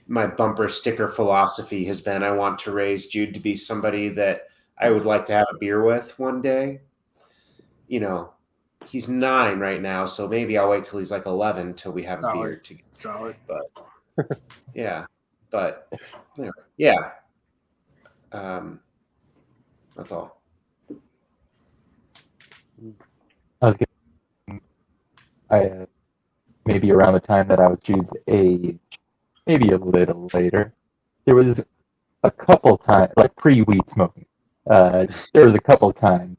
my bumper sticker philosophy has been I want to raise Jude to be somebody that I would like to have a beer with one day. He's 9 right now, so maybe I'll wait till he's like 11 till we have a beer together. Solid. But yeah, but anyway, yeah, that's all. I was maybe around the time that I was Jude's age, maybe a little later, there was a couple times, like pre-weed smoking, there was a couple times,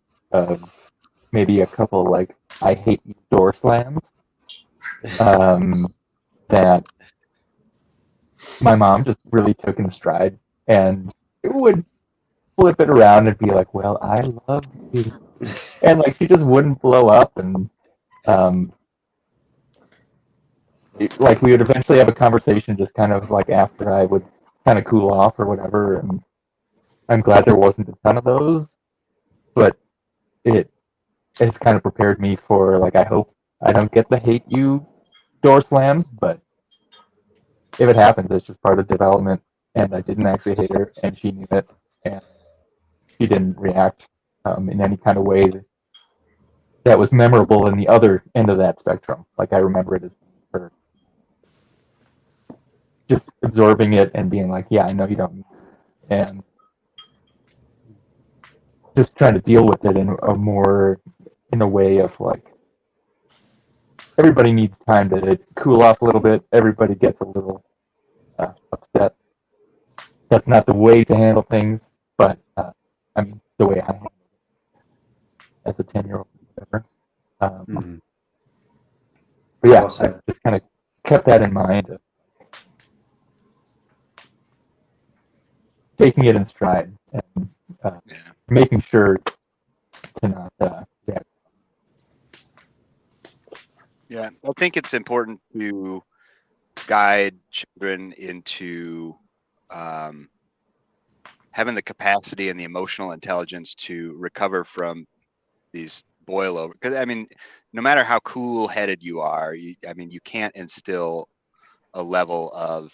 maybe a couple like I hate you door slams, that my mom just really took in stride and would flip it around and be like, well, I love you. And like she just wouldn't blow up, and like we would eventually have a conversation just kind of like after I would kind of cool off or whatever, and I'm glad there wasn't a ton of those, but it's kind of prepared me for, like, I hope I don't get the hate you door slams, but if it happens, it's just part of development, and I didn't actually hate her, and she knew it, and she didn't react in any kind of way that was memorable in the other end of that spectrum. Like, I remember it as her just absorbing it and being like, yeah, I know you don't, and just trying to deal with it in a way of like, everybody needs time to cool off a little bit. Everybody gets a little upset. That's not the way to handle things, but I mean, the way I handle it as a 10-year-old. Whatever. But yeah, Well said. I just kind of kept that in mind. taking it in stride and Yeah. making sure to not Yeah, I think it's important to guide children into having the capacity and the emotional intelligence to recover from these boil over. Because I mean, no matter how cool-headed you are, you can't instill a level of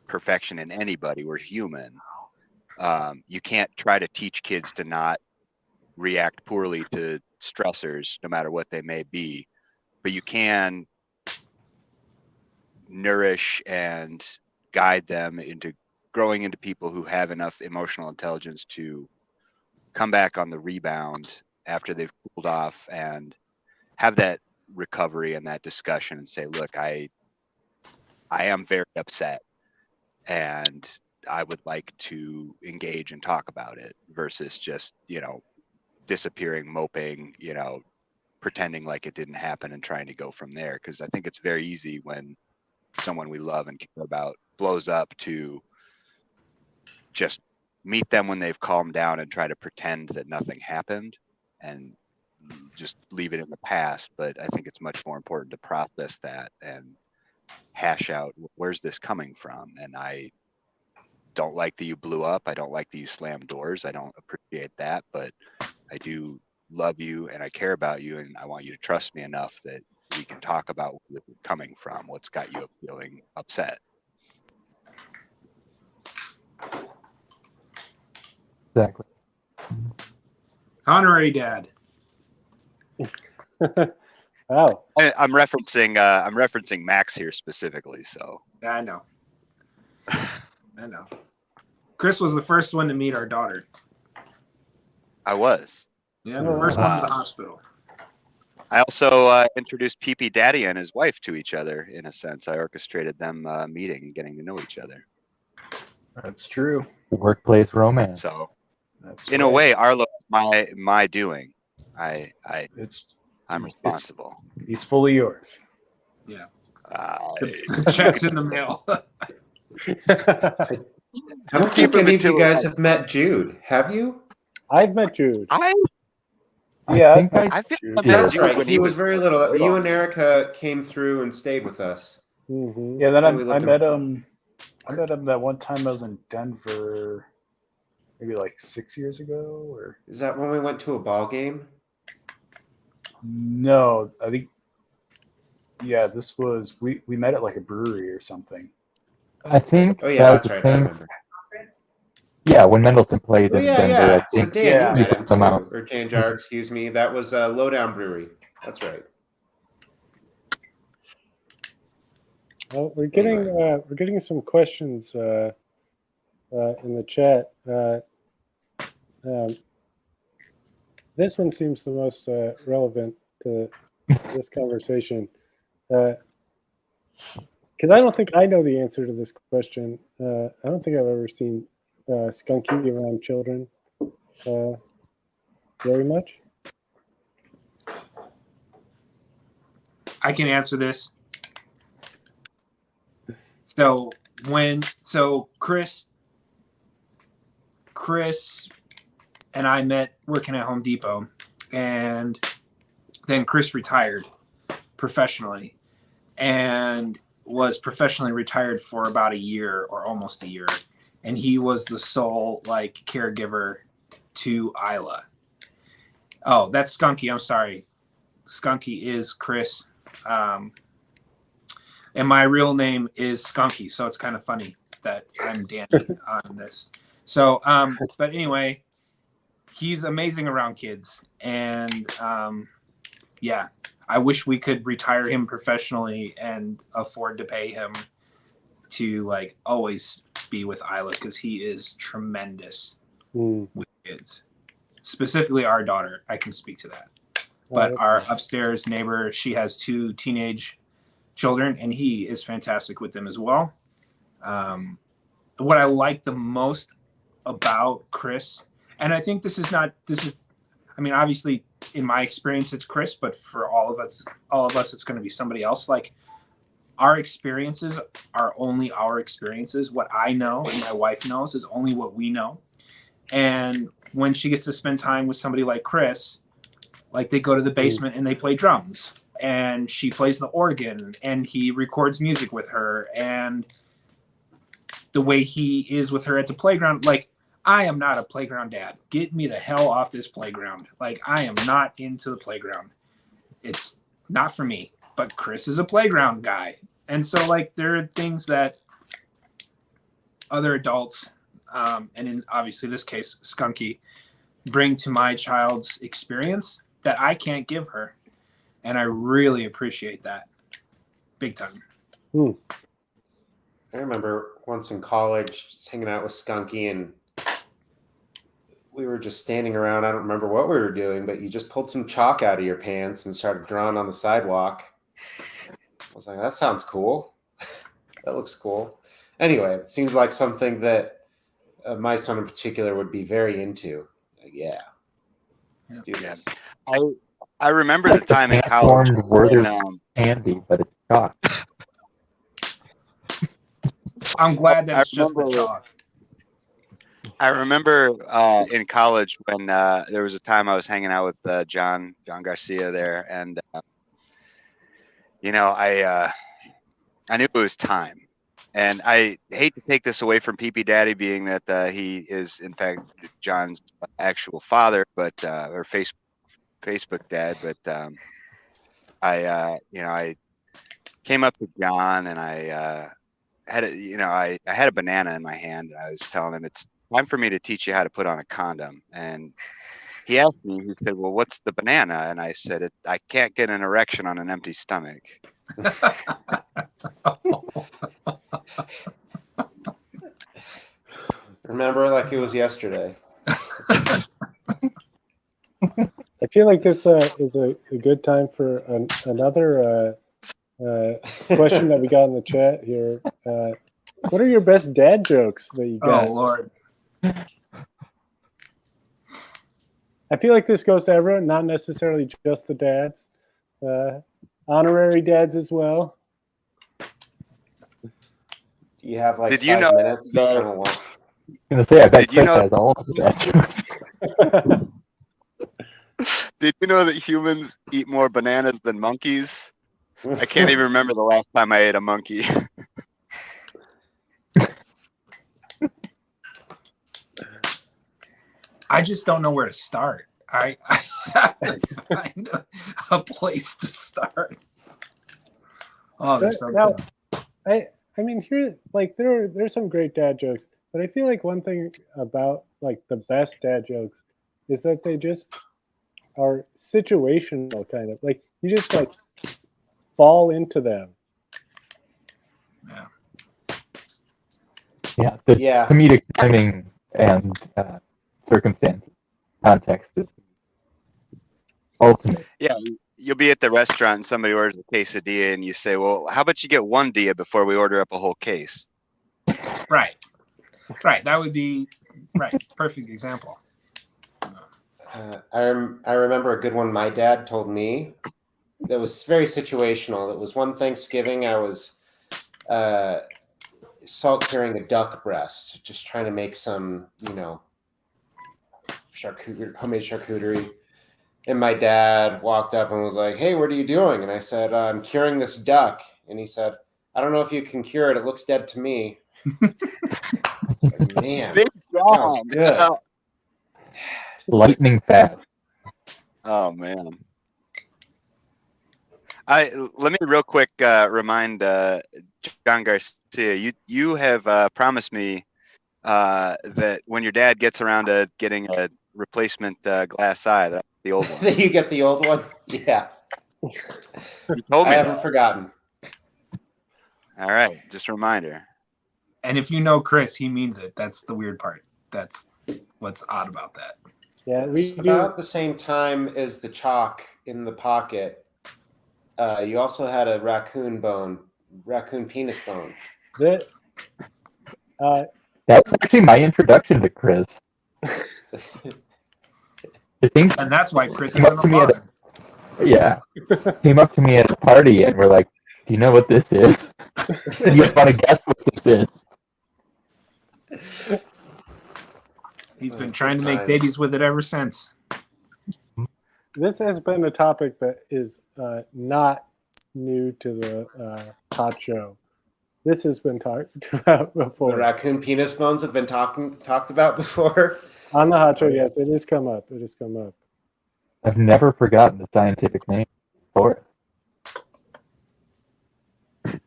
perfection in anybody. We're human. You can't try to teach kids to not react poorly to stressors, no matter what they may be. But you can nourish and guide them into growing into people who have enough emotional intelligence to come back on the rebound after they've cooled off and have that recovery and that discussion and say, look, I am very upset and I would like to engage and talk about it versus just, disappearing, moping, pretending like it didn't happen and trying to go from there. Because I think it's very easy when someone we love and care about blows up to just meet them when they've calmed down and try to pretend that nothing happened and just leave it in the past. But I think it's much more important to process that and hash out, where's this coming from? And I don't like that you blew up. I don't like that you slammed doors. I don't appreciate that, but I do love you and I care about you and I want you to trust me enough that we can talk about where this is coming from, what's got you feeling upset. exactly. Honorary dad. Wow. I'm referencing Max here specifically, so. Yeah, I know. I know. Chris was the first one to meet our daughter. I was. Yeah, the first one to the hospital. I also introduced ppdaddy and his wife to each other, in a sense. I orchestrated them meeting and getting to know each other. That's true. Workplace romance. So, That's in a way, Arlo is my doing. I'm responsible. He's fully yours. Yeah. The check's in the mail. I don't think any of you guys have met Jude. Have you? I've met Jude. Yeah, I think I feel Jude like did. That's Jude right. when He was very little. You and Erica came through and stayed with us. Mm-hmm. Yeah, then We I lived met him. I met him that one time I was in Denver, maybe like 6 years ago, or Is that when we went to a ball game? no? I think this was we met at like a brewery or something. I think Oh yeah, that was that's the right. I same. remember. Yeah, when Mendelssohn played Oh in yeah, Denver, yeah. I So think Dan, Yeah. you met him come too, out. or jamjar, excuse me. That was Lowdown Brewery. That's right. Well, we're getting some questions in the chat. This one seems the most relevant to this conversation because I don't think I know the answer to this question. I don't think I've ever seen Skunky around children very much. I can answer this. So Chris and I met working at Home Depot, and then Chris retired professionally and was professionally retired for about a year or almost a year. And he was the sole caregiver to Isla. Oh, that's Skunky. I'm sorry. Skunky is Chris. And my real name is Skunky, so it's kind of funny that I'm Danny on this. So, but anyway, he's amazing around kids. And yeah, I wish we could retire him professionally and afford to pay him to always be with Isla because he is tremendous with kids. Specifically our daughter, I can speak to that. But our upstairs neighbor, she has 2 teenage children, and he is fantastic with them as well. What I like the most about Chris, and I think this is, I mean, obviously in my experience it's Chris, but for all of us it's going to be somebody else. our experiences are only our experiences. What I know and my wife knows is only what we know. And when she gets to spend time with somebody like Chris, like they go to the basement and they play drums, and she plays the organ, and he records music with her, and the way he is with her at the playground, like, I am not a playground dad. Get me the hell off this playground. Like, I am not into the playground. It's not for me. But Chris is a playground guy. And so, like, there are things that other adults, and in obviously this case, Skunky, bring to my child's experience that I can't give her. And I really appreciate that. Big time. I remember once in college just hanging out with Skunky, and we were just standing around. I don't remember what we were doing, but you just pulled some chalk out of your pants and started drawing on the sidewalk. I was like, that sounds cool. That looks cool. Anyway, it seems like something that my son in particular would be very into. Like, yeah, let's do this. I remember the time in college. Candy, but it's chalk. I'm glad that it's just the chalk. I remember in college when there was a time I was hanging out with John Garcia there, and you know, I knew it was time, and I hate to take this away from ppdaddy, being that he is in fact John's actual father, but or Facebook dad, but I came up to John, and I had I had a banana in my hand, and I was telling him it's time for me to teach you how to put on a condom. And he asked me, he said, well, what's the banana? And I said, I can't get an erection on an empty stomach. Remember like it was yesterday. I feel like this is a good time for another question that we got in the chat here. What are your best dad jokes that you got? Oh, Lord. I feel like this goes to everyone, not necessarily just the dads. Honorary dads as well. Do you have like Did you 5 know minutes? It's kind of long. I'm gonna say, I bet Did you Chris know- has all of that. Did you know that humans eat more bananas than monkeys? I can't even remember the last time I ate a monkey. I just don't know where to start. I have to find a place to start. Oh, there's something. Now, I mean, here, like, there's some great dad jokes, but I feel like one thing about like the best dad jokes is that they just are situational, kind of like you just like fall into them. Yeah, the Yeah. comedic timing and circumstance context is ultimate. Yeah, you'll be at the restaurant and somebody orders a quesadilla, and you say, well, how about you get one dia before we order up a whole case? Right. That would be right. Perfect example. I remember a good one my dad told me that was very situational. It was one Thanksgiving. I was salt curing a duck breast, just trying to make some, homemade charcuterie. And my dad walked up and was like, hey, what are you doing? And I said, I'm curing this duck. And he said, I don't know if you can cure it. It looks dead to me. Like, man, Big that was job. good. Lightning fast. Oh man. Let me real quick remind John Garcia, you have promised me that when your dad gets around to getting a replacement glass eye, that's the old one. You get the old one? Yeah. You told me I haven't that. forgotten. All right, just a reminder. And if you know Chris, he means it. That's the weird part. That's what's odd about that. Yeah, we It's do. about the same time as the chalk in the pocket. You also had a raccoon penis bone. That, That was actually my introduction to Chris. I think And that's why Chris Came is up in to the me at pod. came up to me at a party and we're like, Do you know what this is? Do you want to guess what this is? He's been Good trying to make times. babies with it ever since. This has been a topic that is not new to the hot show. This has been talked about The before. raccoon penis bones have been talked about before. On the hot show, yes, it has come up. It has come up. I've never forgotten the scientific name for it.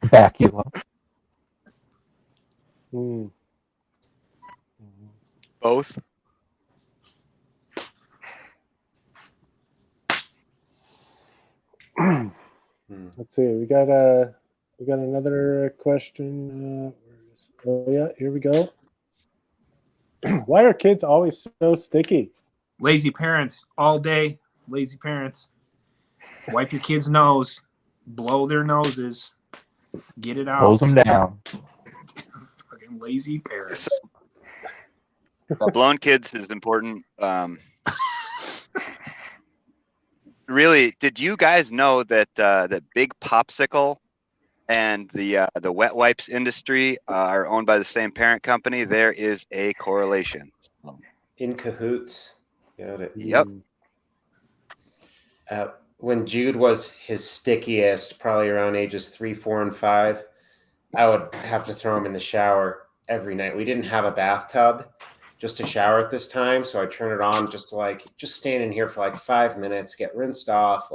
Bacula. Hmm. Both. Let's see. We got another question. Oh yeah, here we go. Why are kids always so sticky? Lazy parents all day. Lazy parents. Wipe your kid's nose. Blow their noses. Get it out. Pulls them down. Fucking lazy parents. Blowing kids is important. Really, did you guys know that that Big Popsicle and the wet wipes industry are owned by the same parent company? There is a correlation. In cahoots. Got it. Yep. When Jude was his stickiest, probably around ages 3, 4, and 5, I would have to throw him in the shower every night. We didn't have a bathtub just to shower at this time, so I turn it on just to just stand in here for like 5 minutes, get rinsed off,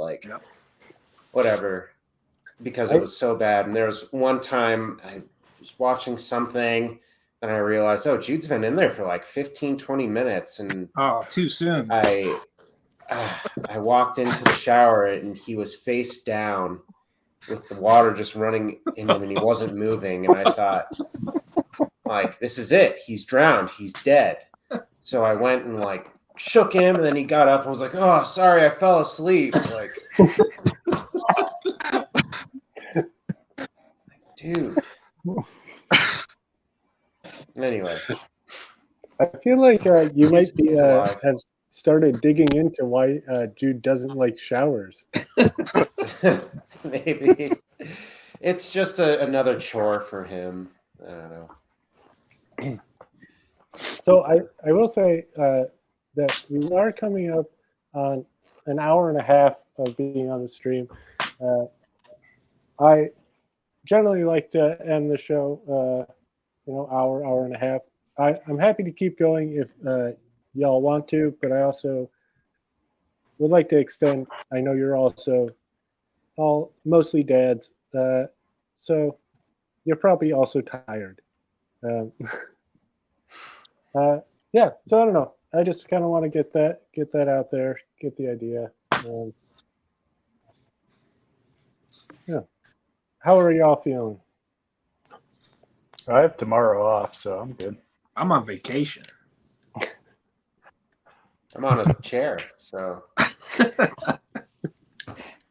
whatever, because it was so bad. And there was one time I was watching something and I realized, oh, Jude's been in there for like 15, 20 minutes. And Oh, too soon. I walked into the shower and he was face down with the water just running in him and he wasn't moving. And I thought, this is it. He's drowned. He's dead. So I went and shook him, and then he got up and was like, "Oh, sorry, I fell asleep." Dude. Anyway, I feel like you might be he's alive. have started digging into why Jude doesn't like showers. Maybe it's just another chore for him. I don't know. So I will say that we are coming up on an hour and a half of being on the stream. I generally like to end the show, hour and a half. I'm happy to keep going if y'all want to, but I also would like to extend. I know you're also all mostly dads, so you're probably also tired. Yeah, so I don't know. I just kind of want to get that out there, get the idea. Yeah. How are y'all feeling? I have tomorrow off, so I'm good. I'm on vacation. I'm on a chair, so.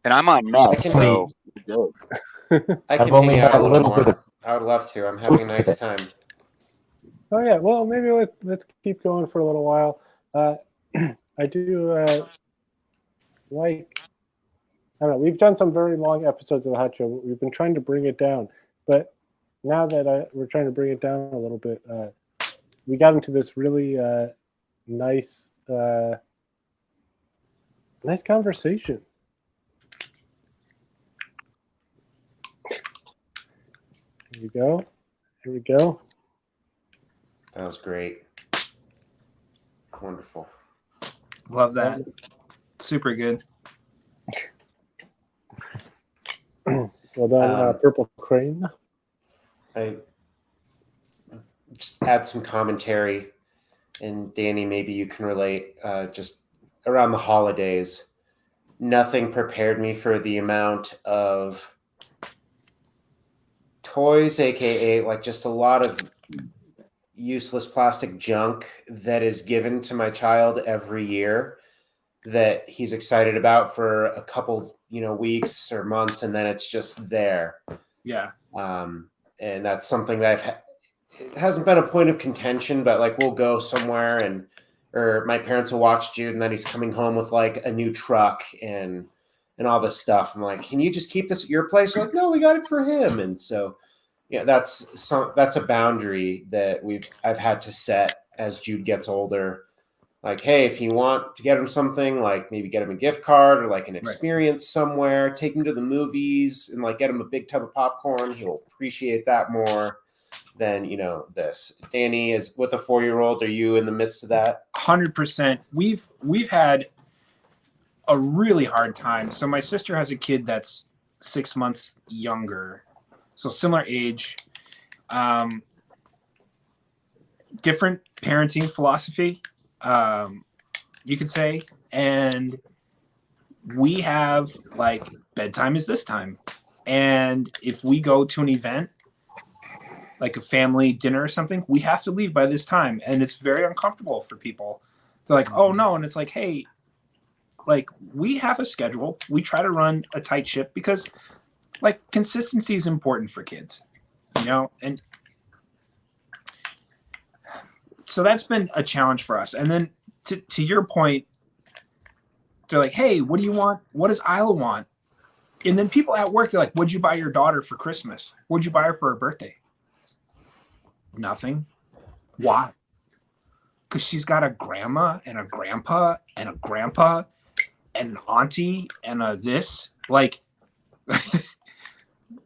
And I'm on meth, so I can only hang out had a a little little bit more. of- I would love to. I'm having a nice time. Oh yeah, well maybe let's keep going for a little while. I do I don't know. We've done some very long episodes of the Hot Show. We've been trying to bring it down, but now that we're trying to bring it down a little bit, we got into this really nice conversation. Here we go. Here we go. That was great. Wonderful. Love that. Super good. Well done, Purple Crane. I just add some commentary, and Danny, maybe you can relate. Just around the holidays, nothing prepared me for the amount of toys, aka just a lot of useless plastic junk that is given to my child every year that he's excited about for a couple weeks or months, and then it's just there. Yeah. And that's something that it hasn't been a point of contention, but we'll go somewhere or my parents will watch Jude, and then he's coming home with a new truck, and and all this stuff. I'm like, can you just keep this at your place? They're like, no, we got it for him. And so, yeah, that's a boundary that I've had to set as Jude gets older. Like, hey, if you want to get him something, like maybe get him a gift card or like an experience somewhere, take him to the movies and like get him a big tub of popcorn. He'll appreciate that more than, this. Danny is with a 4-year-old. Are you in the midst of that? 100%. We've had a really hard time. So my sister has a kid that's 6 months younger, so similar age, different parenting philosophy, you could say. And we have like bedtime is this time. And if we go to an event, like a family dinner or something, we have to leave by this time. And it's very uncomfortable for people. They're like, oh no. And it's like, hey, like we have a schedule. We try to run a tight ship because like consistency is important for kids, and so that's been a challenge for us. And then to your point, they're like, hey, what do you want? What does Isla want? And then people at work, they're like, what'd you buy your daughter for Christmas? What'd you buy her for her birthday? Nothing. Why? Because she's got a grandma and a grandpa and a grandpa and an auntie and a this. Like,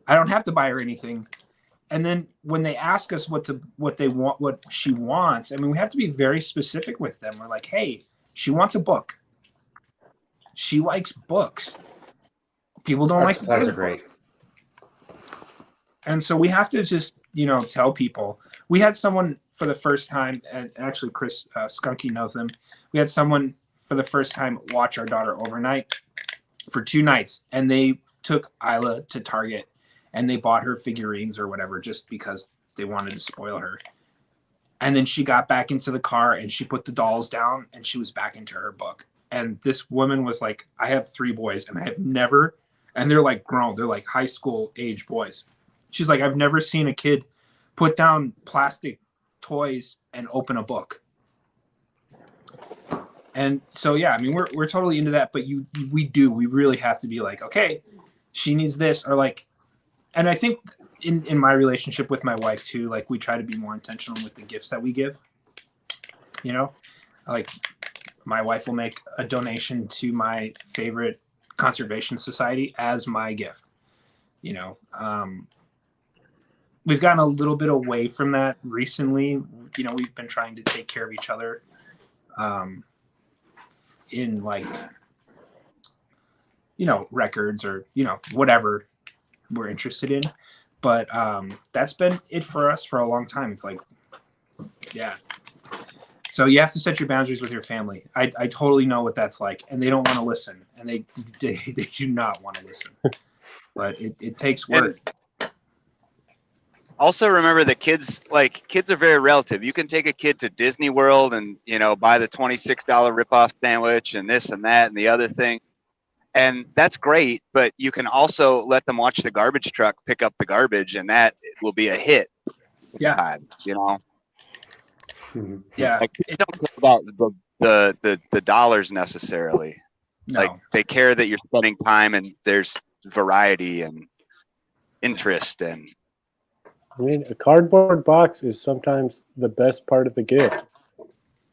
I don't have to buy her anything. And then when they ask us what they want, what she wants, I mean, we have to be very specific with them. We're like, hey, she wants a book. She likes books. People don't like That's great. Books. And so we have to just, tell people. We had someone for the first time, and actually Chris Skunky knows them. We had someone for the first time watch our daughter overnight for 2 nights, and they took Isla to Target and they bought her figurines or whatever just because they wanted to spoil her. And then she got back into the car and she put the dolls down and she was back into her book. And this woman was like, I have 3 boys and I have never, and they're like grown, they're like high school age boys. She's like, I've never seen a kid put down plastic toys and open a book. And so, yeah, I mean, we're totally into that, but we really have to be like, okay, she needs this, or like, and I think in my relationship with my wife too, like we try to be more intentional with the gifts that we give, like my wife will make a donation to my favorite conservation society as my gift, we've gotten a little bit away from that recently. We've been trying to take care of each other, in like, records or, whatever we're interested in. But that's been it for us for a long time. It's like, yeah. So you have to set your boundaries with your family. I totally know what that's like. And they don't want to listen. And they do not want to listen. But it takes work. And also remember that kids are very relative. You can take a kid to Disney World and, buy the $26 ripoff sandwich and this and that and the other thing. And that's great, but you can also let them watch the garbage truck pick up the garbage, and that will be a hit. Yeah. Yeah. Like, they don't care about the dollars necessarily. No. Like they care that you're spending time and there's variety and interest. And I mean, a cardboard box is sometimes the best part of the gift.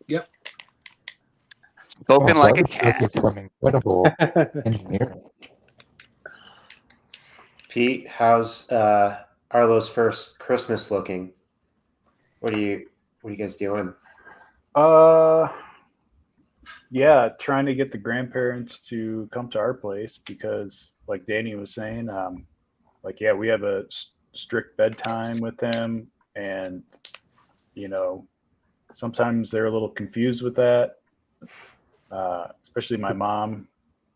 Yep. Spoken like a cat. Some incredible engineering. Pete, how's Arlo's first Christmas looking? What are you guys doing? Yeah, trying to get the grandparents to come to our place because, like Danny was saying, we have a strict bedtime with him, and sometimes they're a little confused with that. Especially my mom,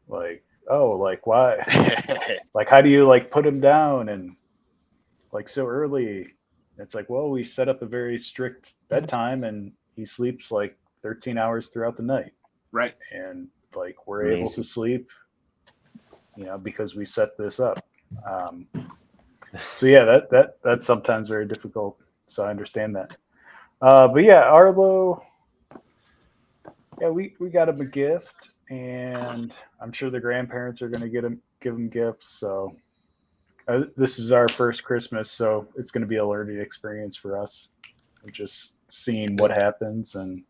like, oh, like why? Like, how do you like put him down and like so early? It's like, well, we set up a very strict bedtime and he sleeps like 13 hours throughout the night. Right. And like we're able to sleep, because we set this up. So yeah, that's sometimes very difficult. So I understand that. But yeah, Arlo, yeah, we got him a gift. and I'm sure the grandparents are going to give them gifts. So this is our first Christmas, so it's going to be a learning experience for us. Just seeing what happens and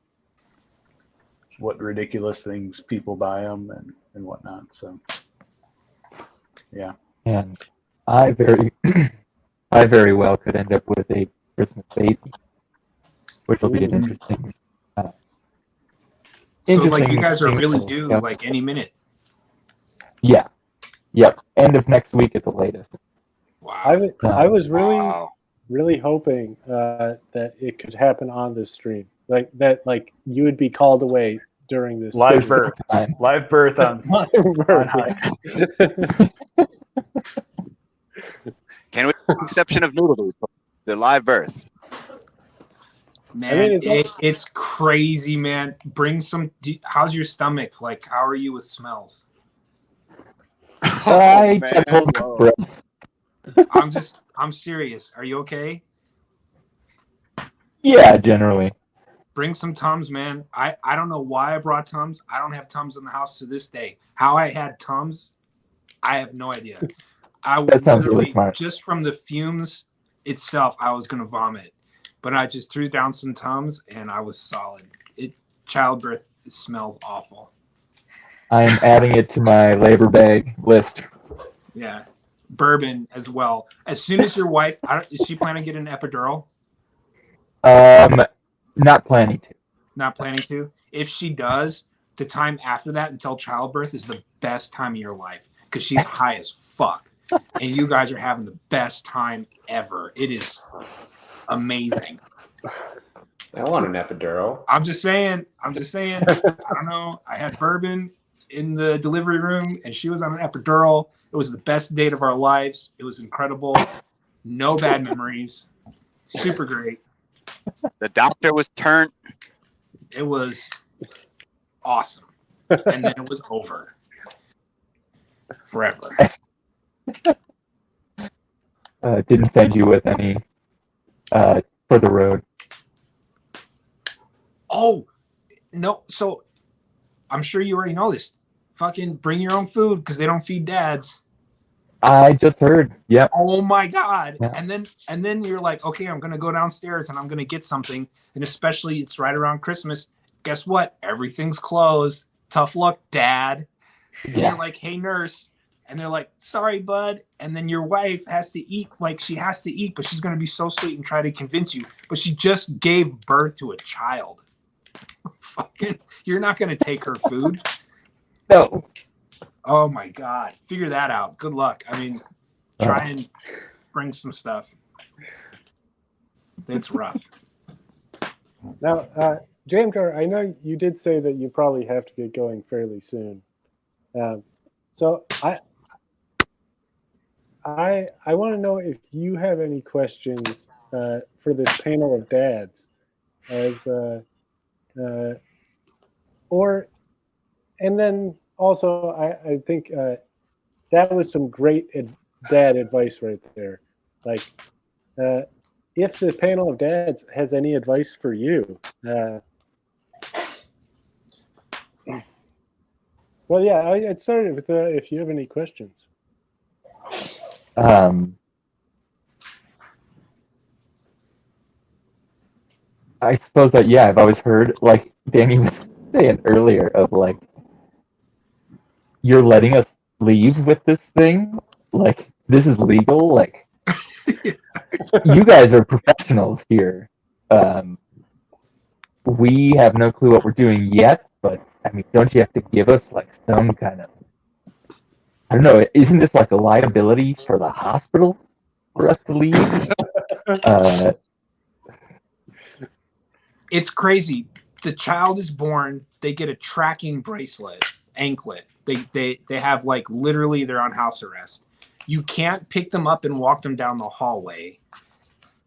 what ridiculous things people buy them and whatnot. So, yeah. And I very, I very well could end up with a Christmas baby, which will be an interesting. So like you interesting guys are thing really to due discuss. like any minute. Yeah. Yep. End of next week at the latest. Wow. I was really Wow. really hoping that it could happen on this stream, like that, like you would be called away during this Live stream. birth. Time. Live birth on Birth, high. Can we have an exception of nudity? The live birth. Man, I mean, it's crazy, man. Bring some. How's your stomach? Like, how are you with smells? I can't hold my Whoa. breath. I'm serious. Are you okay? Yeah, generally. Bring some Tums, man. I don't know why I brought Tums. I don't have Tums in the house to this day. How I had Tums, I have no idea. I That sounds really literally, smart. just from the fumes itself, I was gonna vomit. But I just threw down some Tums and I was solid. Childbirth smells awful. I'm adding it to my labor bag list. Yeah. Bourbon as well. As soon as your wife, is she planning to get an epidural? Not planning to. Not planning to. If she does, the time after that until childbirth is the best time of your life because she's high as fuck. And you guys are having the best time ever. It is amazing. I want an epidural. I'm just saying. I don't know. I had bourbon in the delivery room and she was on an epidural. It was the best date of our lives. It was incredible. No bad memories. Super great. The doctor was turned. It was awesome. And then it was over. Forever. Didn't send you with any for the road. Oh, no. So I'm sure you already know this. Fucking bring your own food because they don't feed dads. I just heard. Yep. Oh my God. Yeah. And then you're like, okay, I'm gonna go downstairs and I'm gonna get something. And especially it's right around Christmas. Guess what? Everything's closed. Tough luck, Dad. And Yeah. you're like, hey, nurse. And they're like, sorry, bud. And then your wife has to eat, like she has to eat, but she's gonna be so sweet and try to convince you. But she just gave birth to a child. Fucking, you're not gonna take her food. No. Oh my God. Figure that out. Good luck. I mean, try and bring some stuff. It's rough. now, Jamjar, I know you did say that you probably have to get going fairly soon. So I want to know if you have any questions for this panel of dads, as and then also I think that was some great dad advice right there. Like, if the panel of dads has any advice for you. Well, yeah, I started with if you have any questions. I suppose that, yeah, I've always heard, like Danny was saying earlier, of like, you're letting us leave with this thing? Like, this is legal? Like, you guys are professionals here. We have no clue what we're doing yet, but I mean, don't you have to give us like some kind of, I don't know, isn't this like a liability for the hospital for us to leave? It's crazy. The child is born. They get a tracking bracelet, anklet. They have like literally they're on house arrest. You can't pick them up and walk them down the hallway.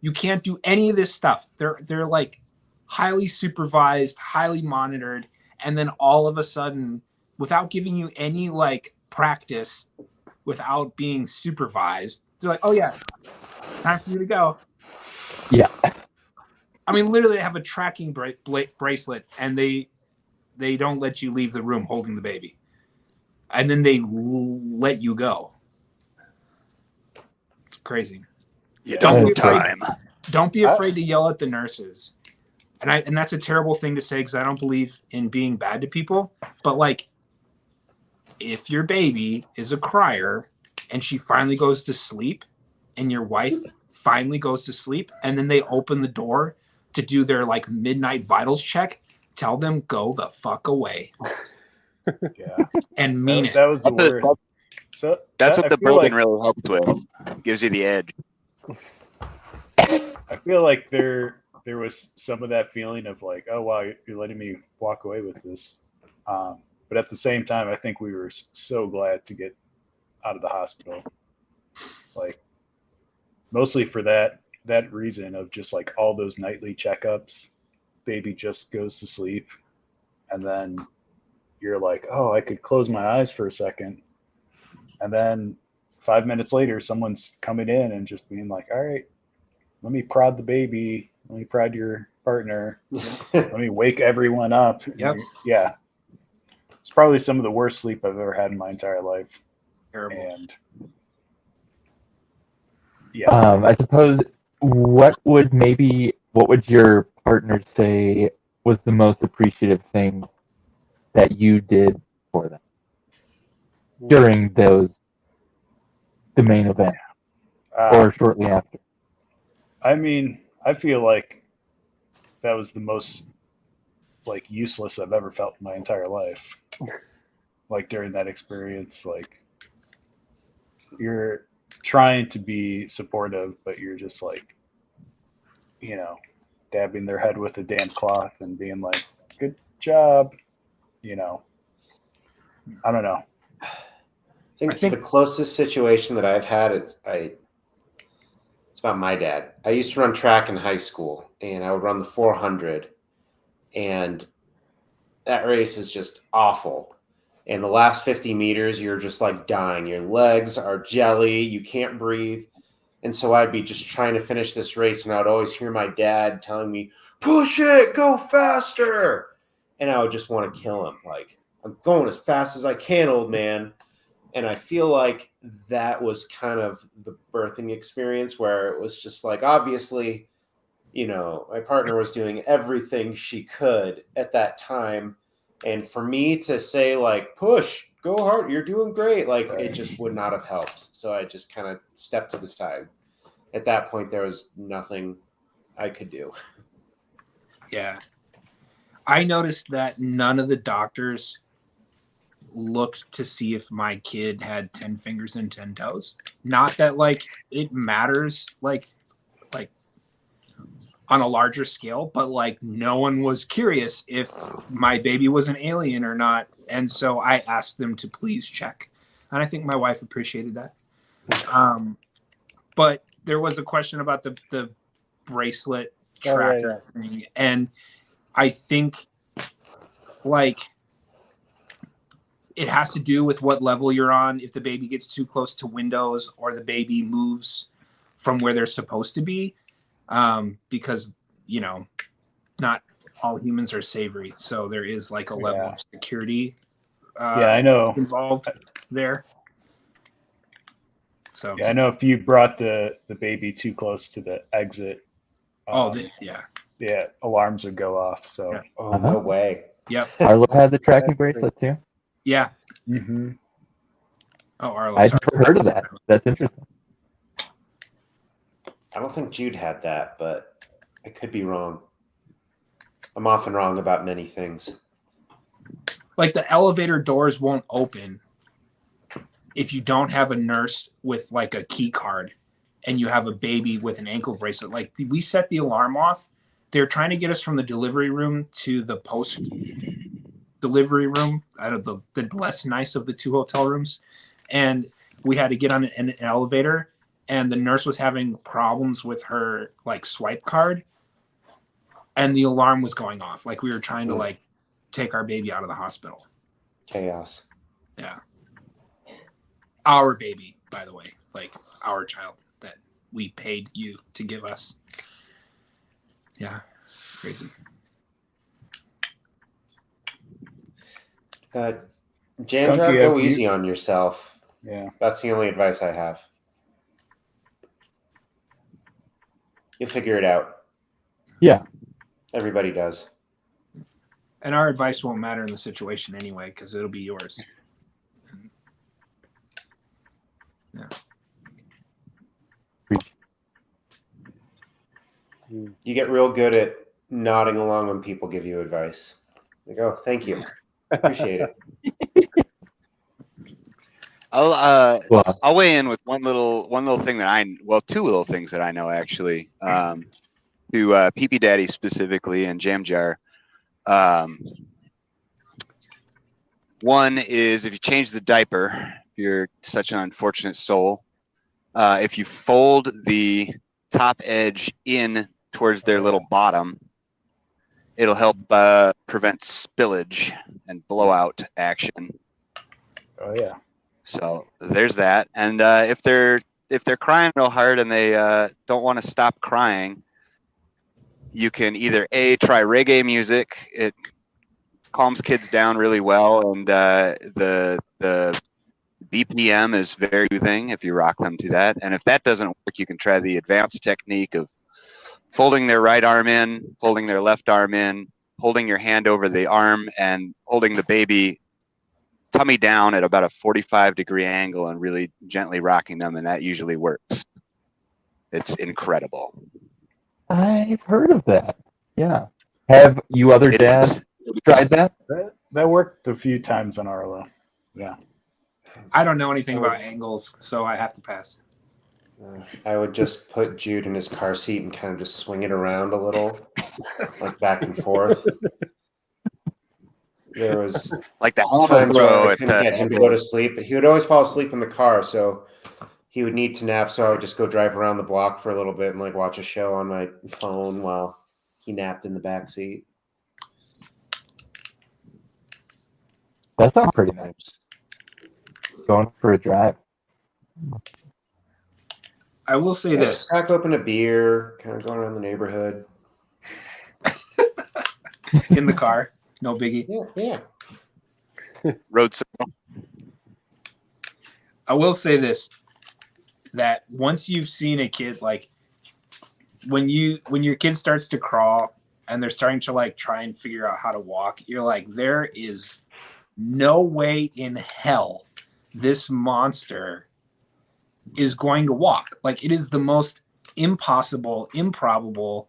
You can't do any of this stuff. They're like highly supervised, highly monitored, and then all of a sudden, without giving you any like practice, without being supervised, they're like, "Oh yeah, it's time for you to go." Yeah. I mean, literally, they have a tracking bracelet, and they they don't let you leave the room holding the baby, and then they let you go. It's crazy. You Don't be don't afraid. time. Don't be afraid to yell at the nurses. And that's a terrible thing to say because I don't believe in being bad to people. But like, if your baby is a crier and she finally goes to sleep, and your wife finally goes to sleep, and then they open the door to do their like midnight vitals check, tell them go the fuck away Yeah, and mean that was the That's worst. So That's I what the feel bourbon like really helps with. Gives you the edge. I feel like there was some of that feeling of like, oh wow, you're letting me walk away with this. But at the same time, I think we were so glad to get out of the hospital. Like mostly for that reason of just like all those nightly checkups. Baby just goes to sleep, and then you're like, oh, I could close my eyes for a second, and then 5 minutes later, someone's coming in and just being like, all right, let me prod the baby, let me prod your partner, let me wake everyone up. Yep. Yeah. It's probably some of the worst sleep I've ever had in my entire life. terrible. And yeah. I suppose what would your partner say was the most appreciative thing that you did for them during the main event or shortly after? I mean, I feel like that was the most like useless I've ever felt in my entire life. Like during that experience, like you're trying to be supportive, but you're just like, dabbing their head with a damp cloth and being like, good job. I don't know. I think the closest situation that I've had it's about my dad. I used to run track in high school, and I would run the 400, and that race is just awful. And the last 50 meters, you're just like dying. Your legs are jelly. You can't breathe. And so I'd be just trying to finish this race, and I would always hear my dad telling me, push it, go faster. And I would just want to kill him. Like, I'm going as fast as I can, old man. And I feel like that was kind of the birthing experience where it was just like, obviously, my partner was doing everything she could at that time. And for me to say like, push, go hard, you're doing great. Like it just would not have helped. So I just kind of stepped to the side. At that point, there was nothing I could do. Yeah. I noticed that none of the doctors looked to see if my kid had 10 fingers and 10 toes. Not that like it matters like on a larger scale, but like no one was curious if my baby was an alien or not. And so I asked them to please check. And I think my wife appreciated that. But there was a question about the bracelet tracker thing. And I think like it has to do with what level you're on. If the baby gets too close to windows or the baby moves from where they're supposed to be, because not all humans are savory, so there is like a level of security I know involved there. So I know if you brought the baby too close to the exit, alarms would go off. So no way. Yep. Arlo had the tracking bracelet too. Yeah. Mm-hmm. Oh, Arlo. I'd never heard of that. That's interesting. I don't think Jude had that, but I could be wrong. I'm often wrong about many things. Like the elevator doors won't open if you don't have a nurse with like a key card and you have a baby with an ankle bracelet. Like we set the alarm off. They're trying to get us from the delivery room to the post delivery room out of the less nice of the two hotel rooms. And we had to get on an elevator, and the nurse was having problems with her like swipe card, and the alarm was going off. Like we were trying to like take our baby out of the hospital. Chaos. Yeah. Our baby, by the way, like our child that we paid you to give us. Yeah. Crazy. Jamjar, Skunky, go have you- easy on yourself. Yeah. That's the only advice I have. You'll figure it out. Yeah. Everybody does. And our advice won't matter in the situation anyway, because it'll be yours. Yeah. You get real good at nodding along when people give you advice. Like, oh, thank you. Appreciate it. I'll weigh in with one little thing that two little things that I know actually. To ppdaddy specifically and jamjar. One is if you change the diaper, if you're such an unfortunate soul, if you fold the top edge in towards their little bottom, it'll help prevent spillage and blowout action. Oh yeah. So there's that. And if they're crying real hard and they don't want to stop crying, you can either try reggae music. It calms kids down really well, and the BPM is very soothing if you rock them to that. And if that doesn't work, you can try the advanced technique of folding their right arm in, folding their left arm in, holding your hand over the arm, and holding the baby tummy down at about a 45-degree angle and really gently rocking them, and that usually works. It's incredible. I've heard of that. Yeah. Have you other dads tried that? That worked a few times on Arlo. Yeah. I don't know anything about angles, so I have to pass. I would just put Jude in his car seat and kind of just swing it around a little, like back and forth. There was like that times where I at couldn't get him to go to sleep, but he would always fall asleep in the car, so he would need to nap. So I would just go drive around the block for a little bit and like watch a show on my phone while he napped in the back seat. That sounds pretty nice. Going for a drive. I will say this. Just crack open a beer, kind of go around the neighborhood. In the car. No biggie. Yeah. Road signal. I will say this, that once you've seen a kid, like when your kid starts to crawl and they're starting to like try and figure out how to walk, you're like, there is no way in hell this monster is going to walk. Like, it is the most impossible, improbable,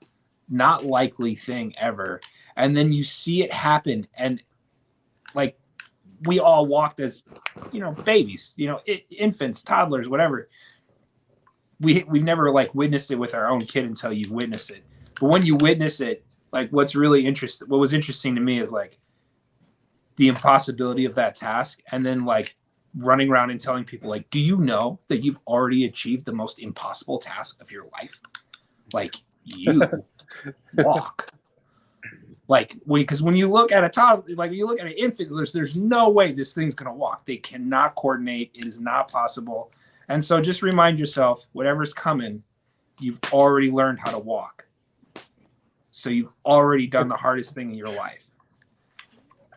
not likely thing ever. And then you see it happen, and like, we all walked as, babies, infants, toddlers, whatever. We've never like witnessed it with our own kid until you've witnessed it. But when you witness it, like, what was interesting to me is like the impossibility of that task, and then like running around and telling people, like, do you know that you've already achieved the most impossible task of your life? Like, you walk. Like, because when you look at a toddler, like when you look at an infant, there's no way this thing's gonna walk. They cannot coordinate. It is not possible. And so just remind yourself, whatever's coming, you've already learned how to walk. So you've already done the hardest thing in your life.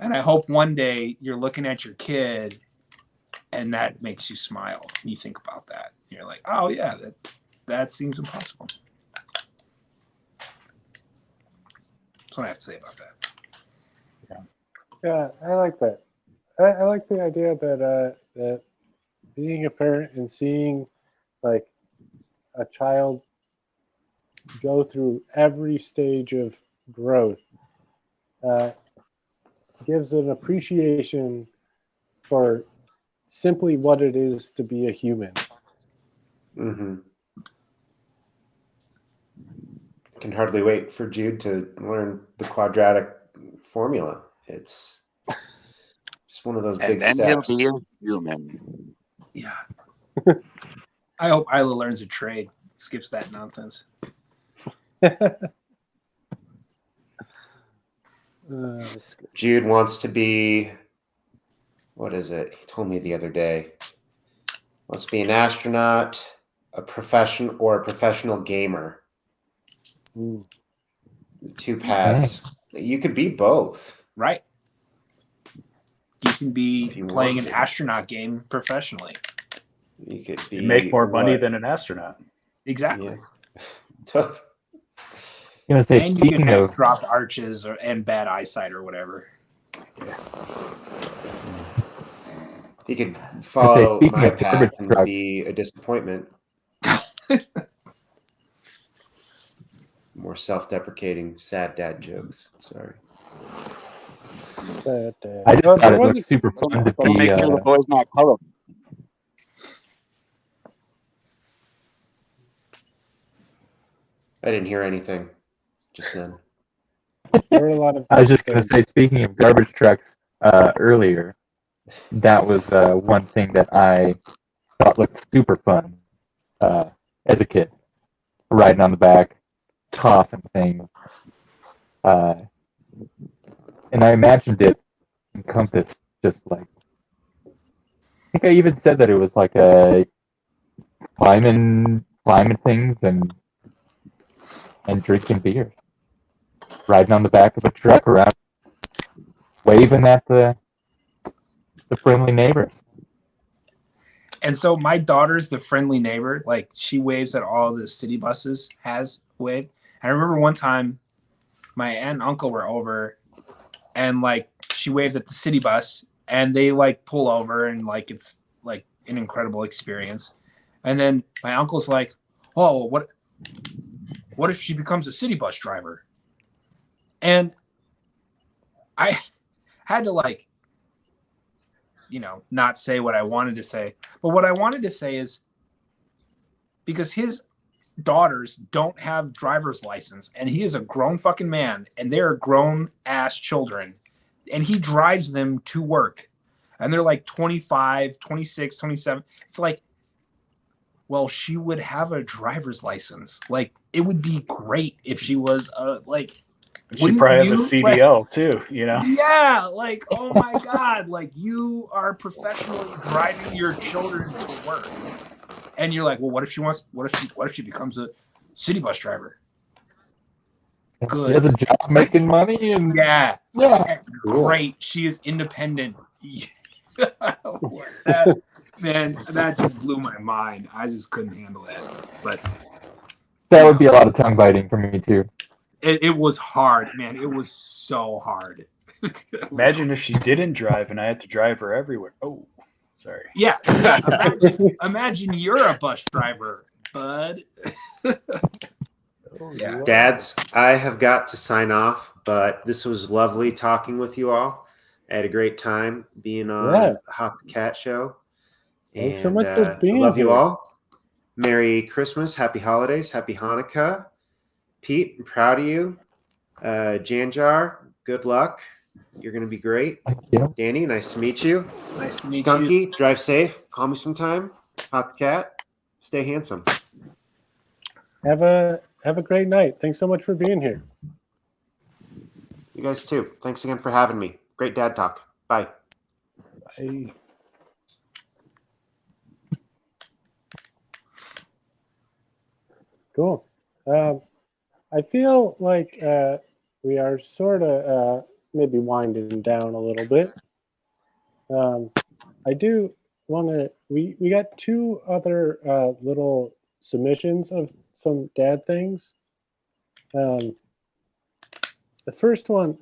And I hope one day you're looking at your kid and that makes you smile. You think about that. You're like, oh yeah, that seems impossible. That's what I have to say about that. Yeah, I like that. I like the idea that being a parent and seeing like a child go through every stage of growth gives an appreciation for simply what it is to be a human. Mm-hmm. Can hardly wait for Jude to learn the quadratic formula. It's just one of those big And steps. he'll be a human. Yeah. I hope Isla learns a trade. Skips that nonsense. Jude wants to be, what is it? He told me the other day. Wants to be an astronaut, a professional gamer. Ooh. 2 paths. You could be both. Right. you can be If you playing an wanted. astronaut game professionally. You could be You make more money what? than an astronaut. Exactly. Yeah. I'm gonna say, And you can speaking have of, dropped arches and bad eyesight or whatever. He could follow speaking my of path garbage and trucks, be a disappointment. More self-deprecating, sad dad jokes. Sorry. I just Well, thought there it was looked super fun to Better be. make sure the boy's not colorful. I didn't hear anything just then. there were a lot of. I was just gonna say, speaking of garbage trucks, earlier, that was one thing that I thought looked super fun as a kid, riding on the back, tossing things, and I imagined it encompassed just like. I think I even said that it was like a climbing things and drinking beer, riding on the back of a truck around, waving at the friendly neighbors. And so my daughter's the friendly neighbor. Like she waves at all the city buses, has waved. And I remember one time my aunt and uncle were over and like she waved at the city bus and they like pull over and like it's like an incredible experience. And then my uncle's like, oh, what if she becomes a city bus driver? And I had to like, not say what I wanted to say. But what I wanted to say is because his daughters don't have driver's license and he is a grown fucking man and they're grown ass children and he drives them to work and they're like 25, 26, 27. It's like, well, she would have a driver's license. Like it would be great if she was like, She wouldn't probably has a you? CDL too, you know. Yeah, like oh my god, like you are professionally driving your children to work, and you're like, well, what if she becomes a city bus driver? Good. She has a job making money, and Yeah, Cool. great. She is independent. Man, that just blew my mind. I just couldn't handle that. But that would be a lot of tongue biting for me too. it was hard, man. It was so hard. Imagine if she didn't drive and I had to drive her everywhere. Oh, sorry. Yeah. Imagine you're a bus driver, bud. Yeah. Dads, I have got to sign off, but this was lovely talking with you all. I had a great time being on Hop the Cat Show. Thanks so And, much for being I love you here. all. Merry Christmas, Happy Holidays, Happy Hanukkah. Pete, I'm proud of you. Jamjar, good luck. You're going to be great. Thank you. Danny, nice to meet you. Nice to meet Skunky, you. drive safe. Call me sometime. Hop the Cat. Stay handsome. Have a great night. Thanks so much for being here. You guys too. Thanks again for having me. Great dad talk. Bye. Bye. Cool. I feel like we are sort of maybe winding down a little bit. I do want to. We got two other little submissions of some dad things. The first one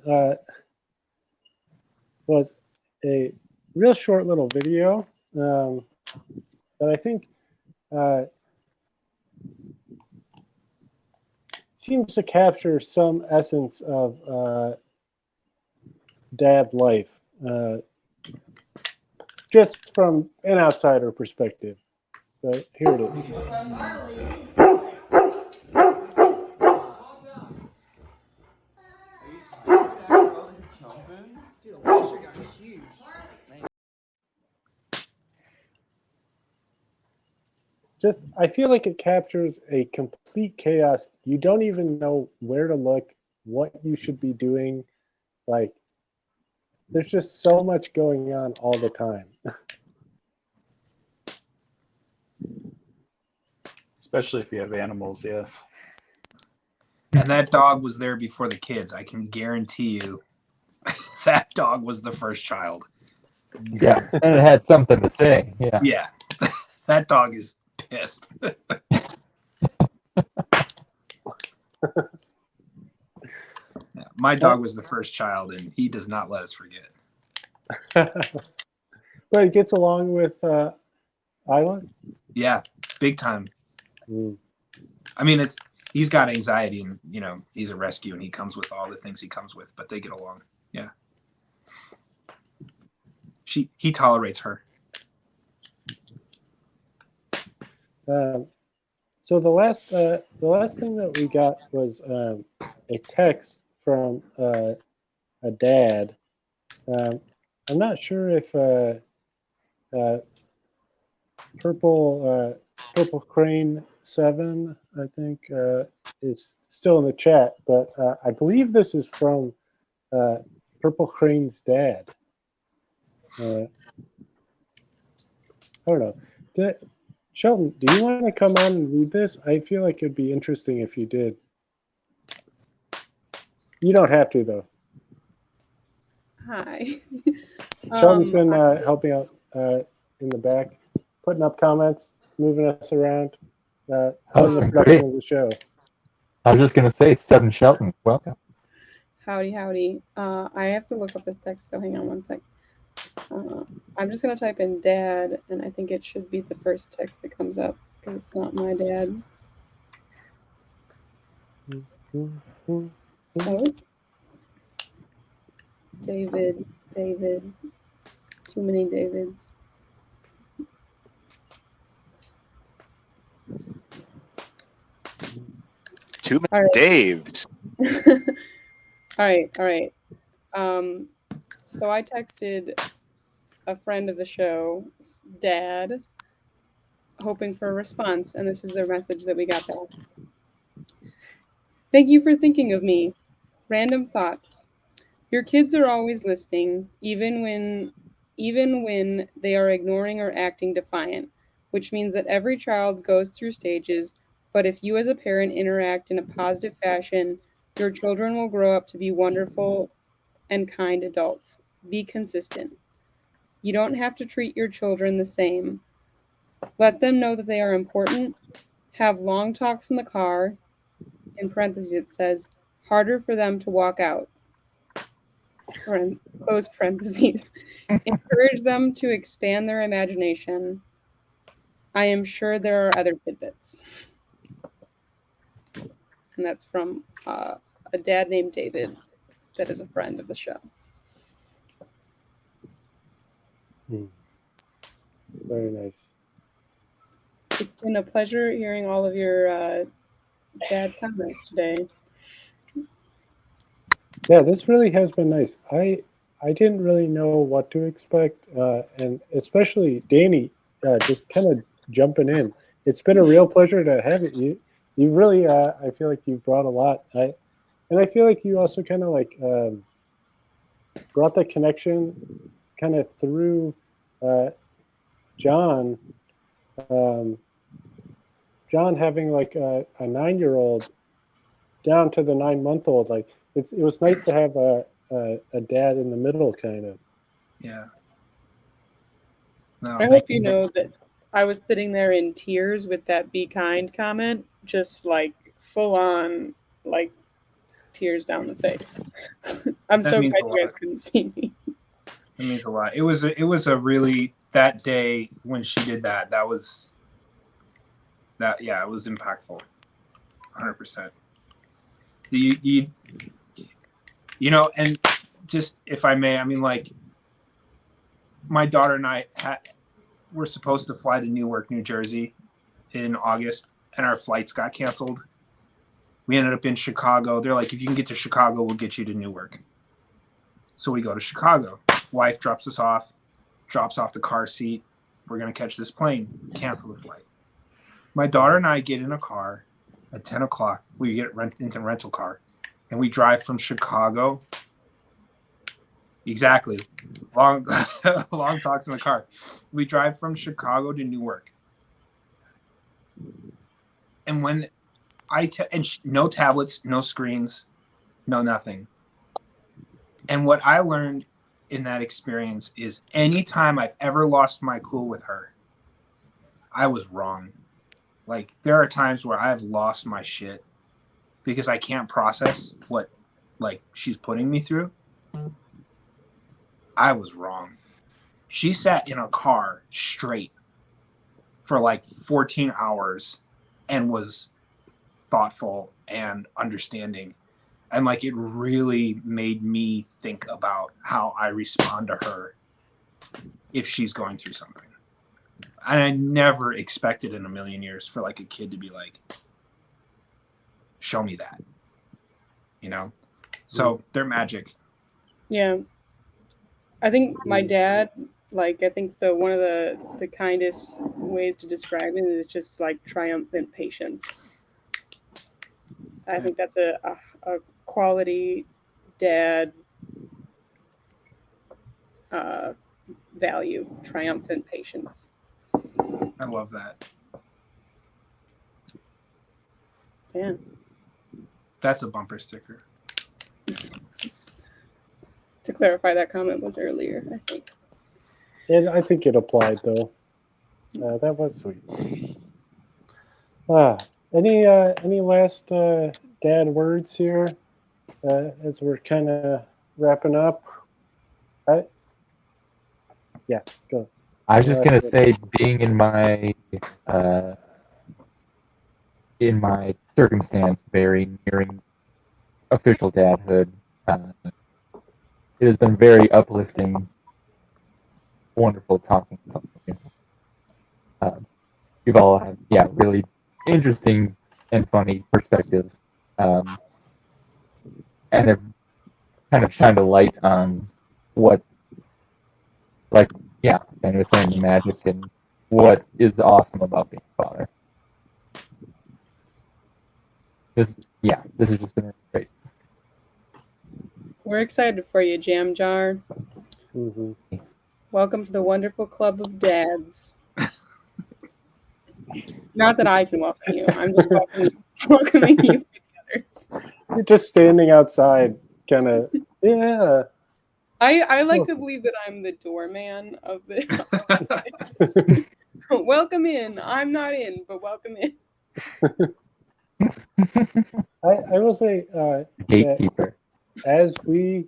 was a real short little video that I think seems to capture some essence of dad life, just from an outsider perspective. But here it is. Just, I feel like it captures a complete chaos. You don't even know where to look, what you should be doing. Like, there's just so much going on all the time. Especially if you have animals, yes. And that dog was there before the kids. I can guarantee you that dog was the first child. Yeah, and it had something to say. Yeah. Yeah. That dog is pissed. Yeah, my dog was the first child, and he does not let us forget. But it gets along with Isla. Yeah, big time. Mm. I mean, he's got anxiety, and he's a rescue, and he comes with all the things he comes with, but they get along. Yeah. He tolerates her. So the last thing that we got was a text from a dad. I'm not sure if Purple Crane 7, I think, is still in the chat, but I believe this is from Purple Crane's dad. I don't know. Shelton, do you want to come on and read this? I feel like it'd be interesting if you did. You don't have to, though. Hi. Shelton's been helping out in the back, putting up comments, moving us around, Oh, on the production of the show. I was just going to say, 7 Shelton, welcome. Howdy, howdy. I have to look up this text, so hang on one sec. I'm just going to type in dad, and I think it should be the first text that comes up, because it's not my dad. Oh. David. Too many Davids. Too many All right. Daves. All right. So I texted a friend of the show, dad, hoping for a response, and this is the message that we got back. Thank you for thinking of me. Random thoughts. Your kids are always listening, even when they are ignoring or acting defiant, which means that every child goes through stages, but if you as a parent interact in a positive fashion, your children will grow up to be wonderful and kind adults. Be consistent. You don't have to treat your children the same. Let them know that they are important. Have long talks in the car. In parentheses, it says, harder for them to walk out. Close parentheses. Encourage them to expand their imagination. I am sure there are other tidbits. And that's from a dad named David that is a friend of the show. Very nice. It's been a pleasure hearing all of your dad comments today. Yeah, this really has been nice. I didn't really know what to expect, and especially Danny, just kind of jumping in. It's been a real pleasure to have you. You really, I feel like you've brought a lot. And I feel like you also kind of like brought the connection kind of through John. John having like a 9-year-old down to the 9-month-old. Like it was nice to have a dad in the middle, kind of. Yeah. No, I hope you know that I was sitting there in tears with that "be kind" comment, just like full on, like tears down the face. I'm so glad you guys couldn't see me. It means a lot. It was a really, that day when she did that. It was impactful, 100%. And just if I may, I mean, like, my daughter and I were supposed to fly to Newark, New Jersey in August, and our flights got canceled. We ended up in Chicago. They're like, if you can get to Chicago, we'll get you to Newark. So we go to Chicago. Wife drops off the car seat. We're going to catch this plane. Cancel the flight. My daughter and I get in a car at 10 o'clock. We get into a rental car, and we drive from Chicago. Exactly. Long talks in the car. We drive from Chicago to Newark. And when no tablets, no screens, no nothing. And what I learned in that experience is anytime I've ever lost my cool with her, I was wrong. Like, there are times where I've lost my shit because I can't process what, like, she's putting me through. I was wrong. She sat in a car straight for like 14 hours and was thoughtful and understanding. And like, it really made me think about how I respond to her if she's going through something. And I never expected in a million years for like a kid to be like, show me that, you know? So they're magic. Yeah. I think my dad, like, I think one of the kindest ways to describe it is just like triumphant patience. I think that's a quality dad value, triumphant patience. I love that. Yeah. That's a bumper sticker. To clarify, that comment was earlier, I think. And I think it applied though. That was sweet. Any last dad words here as we're kind of wrapping up? Yeah, go. I was just gonna say, being in my circumstance, very nearing official dadhood, it has been very uplifting, wonderful talking to you. You've all had, really interesting and funny perspectives, and have kind of shined a light on what, like, and was saying, the magic and what is awesome about being a father. This has just been great. We're excited for you, Jamjar. Mm-hmm. Welcome to the wonderful club of dads. Not that I can welcome you. I'm just welcoming you for the others. You're just standing outside, kind of. Yeah. I like to believe that I'm the doorman of the. Welcome in. I'm not in, but welcome in. I will say, Gatekeeper. as we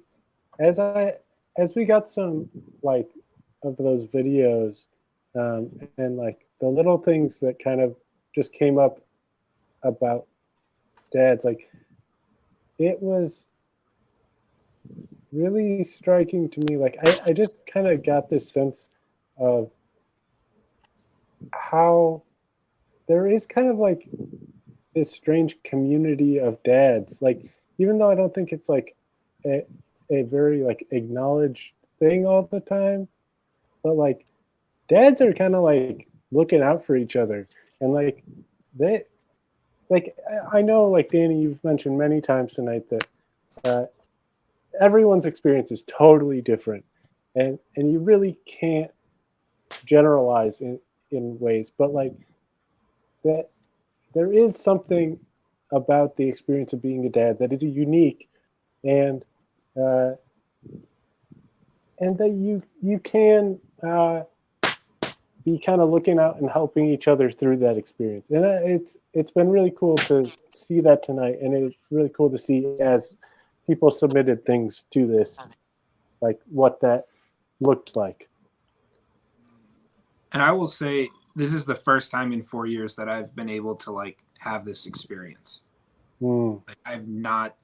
got some like of those videos, and like the little things that kind of just came up about dads, like it was really striking to me. Like I just kind of got this sense of how there is kind of like this strange community of dads. Like, even though I don't think it's like a very like acknowledged thing all the time, but like dads are kind of like looking out for each other. And like they, like, I know, like, Danny, you've mentioned many times tonight that everyone's experience is totally different, and you really can't generalize in ways, but like that there is something about the experience of being a dad that is unique, and that you can be kind of looking out and helping each other through that experience. And it's been really cool to see that tonight, and it's really cool to see as people submitted things to this, like what that looked like. And I will say, this is the first time in 4 years that I've been able to like have this experience. Like, I've not,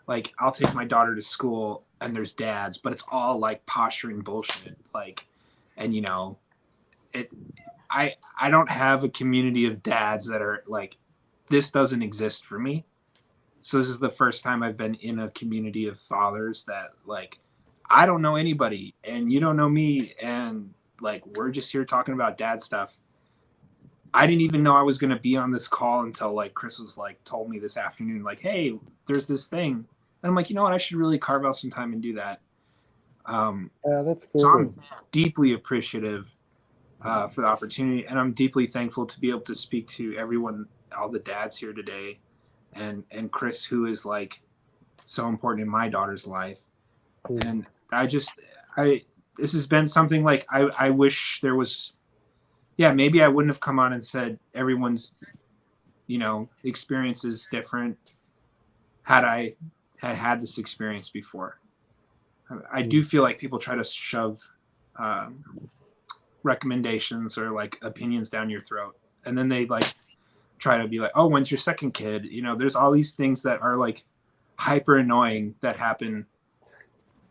like, I'll take my daughter to school and there's dads, but it's all like posturing bullshit. Like, and you know, I don't have a community of dads that are like, this doesn't exist for me. So this is the first time I've been in a community of fathers that like, I don't know anybody and you don't know me, and like, we're just here talking about dad stuff. I didn't even know I was going to be on this call until like Chris was like, told me this afternoon, like, hey, there's this thing. And I'm like, you know what? I should really carve out some time and do that. That's cool. So I'm deeply appreciative for the opportunity. And I'm deeply thankful to be able to speak to everyone, all the dads here today. And Chris, who is like so important in my daughter's life. And I this has been something like I wish there was. Yeah, maybe I wouldn't have come on and said everyone's, experience is different. Had I had this experience before, I do feel like people try to shove recommendations or like opinions down your throat, and then they like try to be like, oh, when's your second kid? There's all these things that are like hyper annoying that happen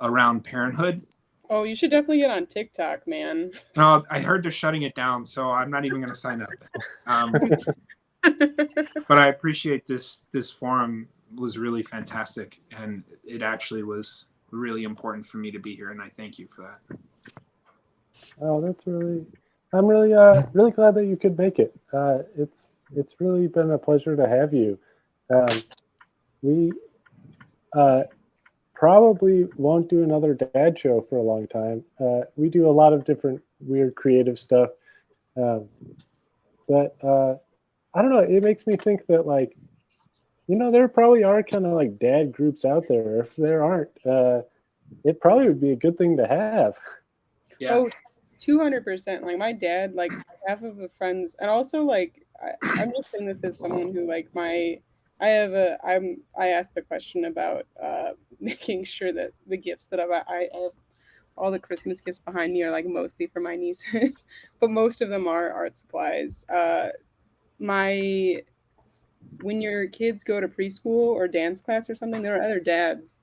around parenthood. Oh, you should definitely get on TikTok, man. No, I heard they're shutting it down, so I'm not even going to sign up. But I appreciate this forum was really fantastic, and it actually was really important for me to be here, and I thank you for that. Oh, I'm really really glad that you could make it. It's really been a pleasure to have you. We probably won't do another dad show for a long time. We do a lot of different weird creative stuff, but I don't know. It makes me think that like, there probably are kind of like dad groups out there. If there aren't, it probably would be a good thing to have. Yeah. Oh, 200%. Like my dad, like half of the friends, and also like I'm just saying this as someone who like I asked the question about making sure that the gifts that I have all the Christmas gifts behind me are like mostly for my nieces, but most of them are art supplies. When your kids go to preschool or dance class or something, there are other dads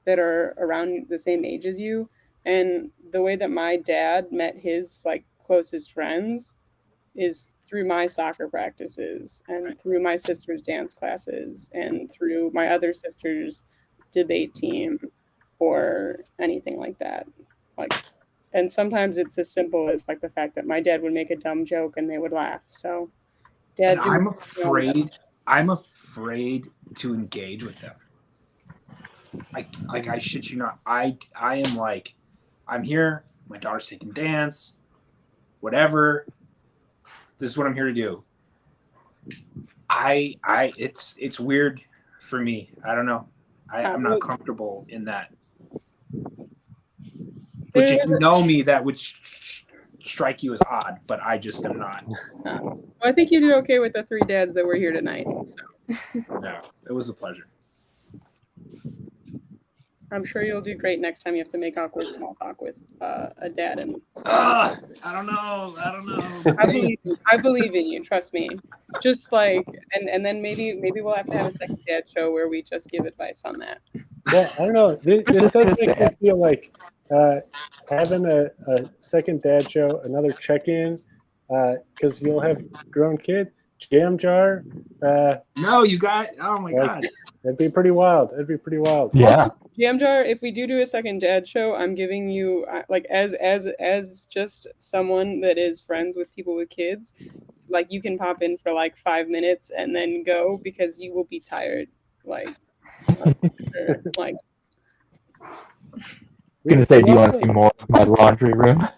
that are around the same age as you. And the way that my dad met his like closest friends is through my soccer practices and through my sister's dance classes and through my other sister's debate team or anything like that. Like, and sometimes it's as simple as like the fact that my dad would make a dumb joke and they would laugh. So And dad, I'm afraid to engage with them. Like I shit you not. I am like, I'm here. My daughter's taking dance. Whatever. This is what I'm here to do. It's weird for me. I don't know. I'm not comfortable in that. Which, if you know me, that would strike you as odd, but I just am not. Well, I think you did okay with the 3 dads that were here tonight. So. Yeah, it was a pleasure. I'm sure you'll do great next time you have to make awkward small talk with a dad. And I don't know. I believe in you. Trust me. Just like, and then maybe we'll have to have a second dad show where we just give advice on that. Yeah, I don't know. This does make me feel like having a second dad show, another check-in, because you'll have grown kids. Jamjar. No, you got. Oh my god. That'd be pretty wild. Yeah. Also, Jamjar, if we do a second dad show, I'm giving you like as just someone that is friends with people with kids, like you can pop in for like 5 minutes and then go because you will be tired. Like sure. Like. I'm gonna say, do you want to see more of my laundry room?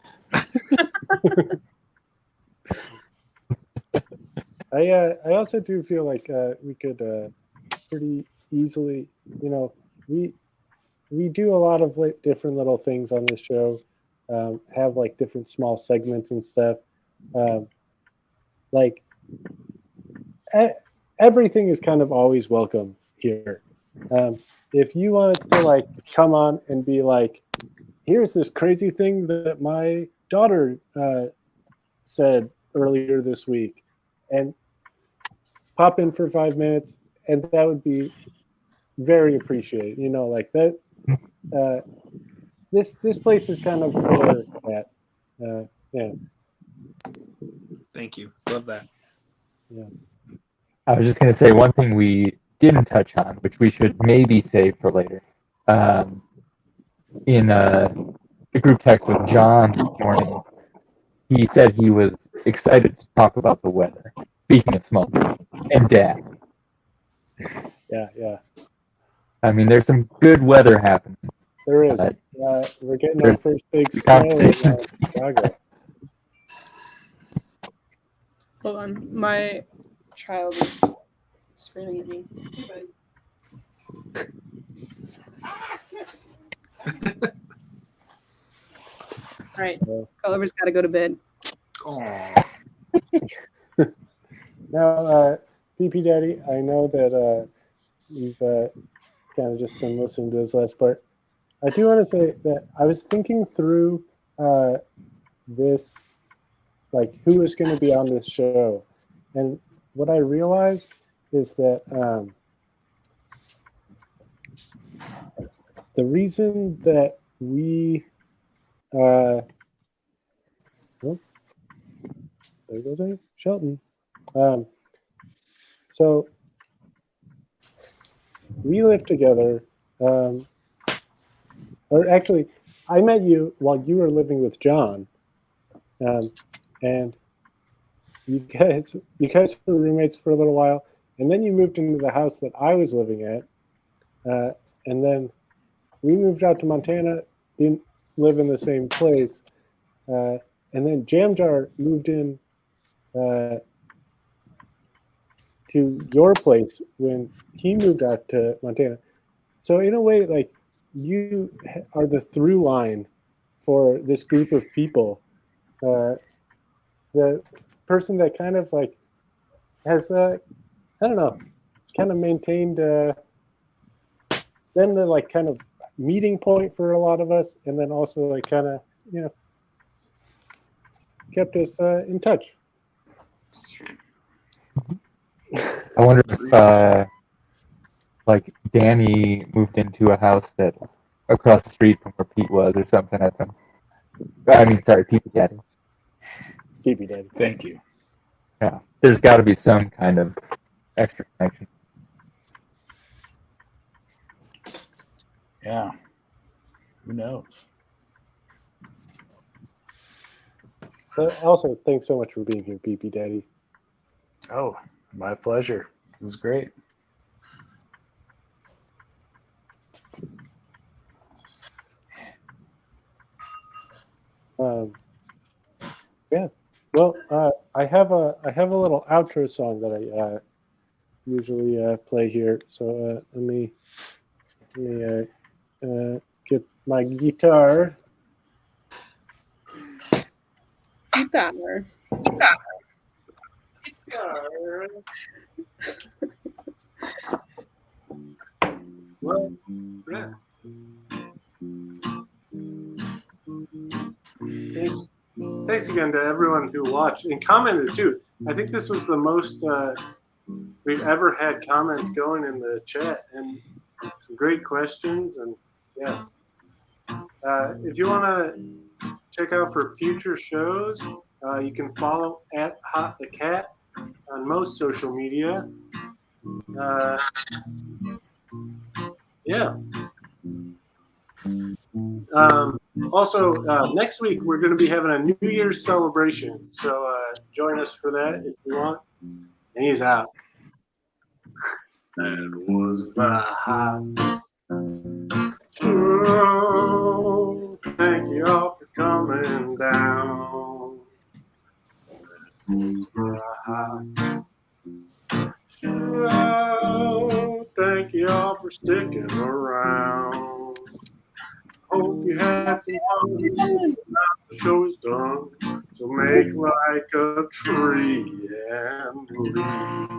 I also do feel like we could pretty easily, we do a lot of like different little things on this show, have like different small segments and stuff. Like everything is kind of always welcome here. If you wanted to like come on and be like, here's this crazy thing that my daughter said earlier this week, and pop in for 5 minutes, and that would be very appreciated. Like that. This place is kind of for that. Yeah. Thank you. Love that. Yeah. I was just gonna say one thing we didn't touch on, which we should maybe save for later. In the group text with John this morning, he said he was excited to talk about the weather. Speaking of small and dad. Yeah. I mean, there's some good weather happening. There is. We're getting our first big snow in Chicago. Hold on, my child is screaming at me. right. So, Gulliver's got to go to bed. now, ppdaddy, I know that you've kind of just been listening to this last part. I do want to say that I was thinking through this, like who is going to be on this show, and what I realized is that the reason that we oh, there goes Shelton. So we live together, or actually, I met you while you were living with John, and you guys were roommates for a little while, and then you moved into the house that I was living at, and then we moved out to Montana, didn't live in the same place, and then Jamjar moved in to your place when he moved out to Montana. So in a way, like you are the through line for this group of people. The person that kind of like has, I don't know, kind of maintained then the like kind of meeting point for a lot of us, and then also like kind of kept us in touch. I wonder if like Danny moved into a house that across the street from where Pete was or something. Sorry, Pete Daddy. ppdaddy. Thank you. Yeah, there's got to be some kind of extra connection. Yeah. Who knows? But also, thanks so much for being here, ppdaddy. Oh, my pleasure. It was great. Yeah. Well, I have a little outro song that I usually play here. So let me get my guitar. Guitar. Well, yeah. Thanks again to everyone who watched and commented too. I think this was the most we've ever had comments going in the chat, and some great questions. And yeah, if you want to check out for future shows, you can follow at Hot the Cat on most social media. Yeah. Also, next week we're going to be having a New Year's celebration, so join us for that if you want. And he's out. That was the hot. Oh, thank you all for coming down. Oh, thank you all for sticking around. Hope you had some fun. The show is done, so make like a tree and leave.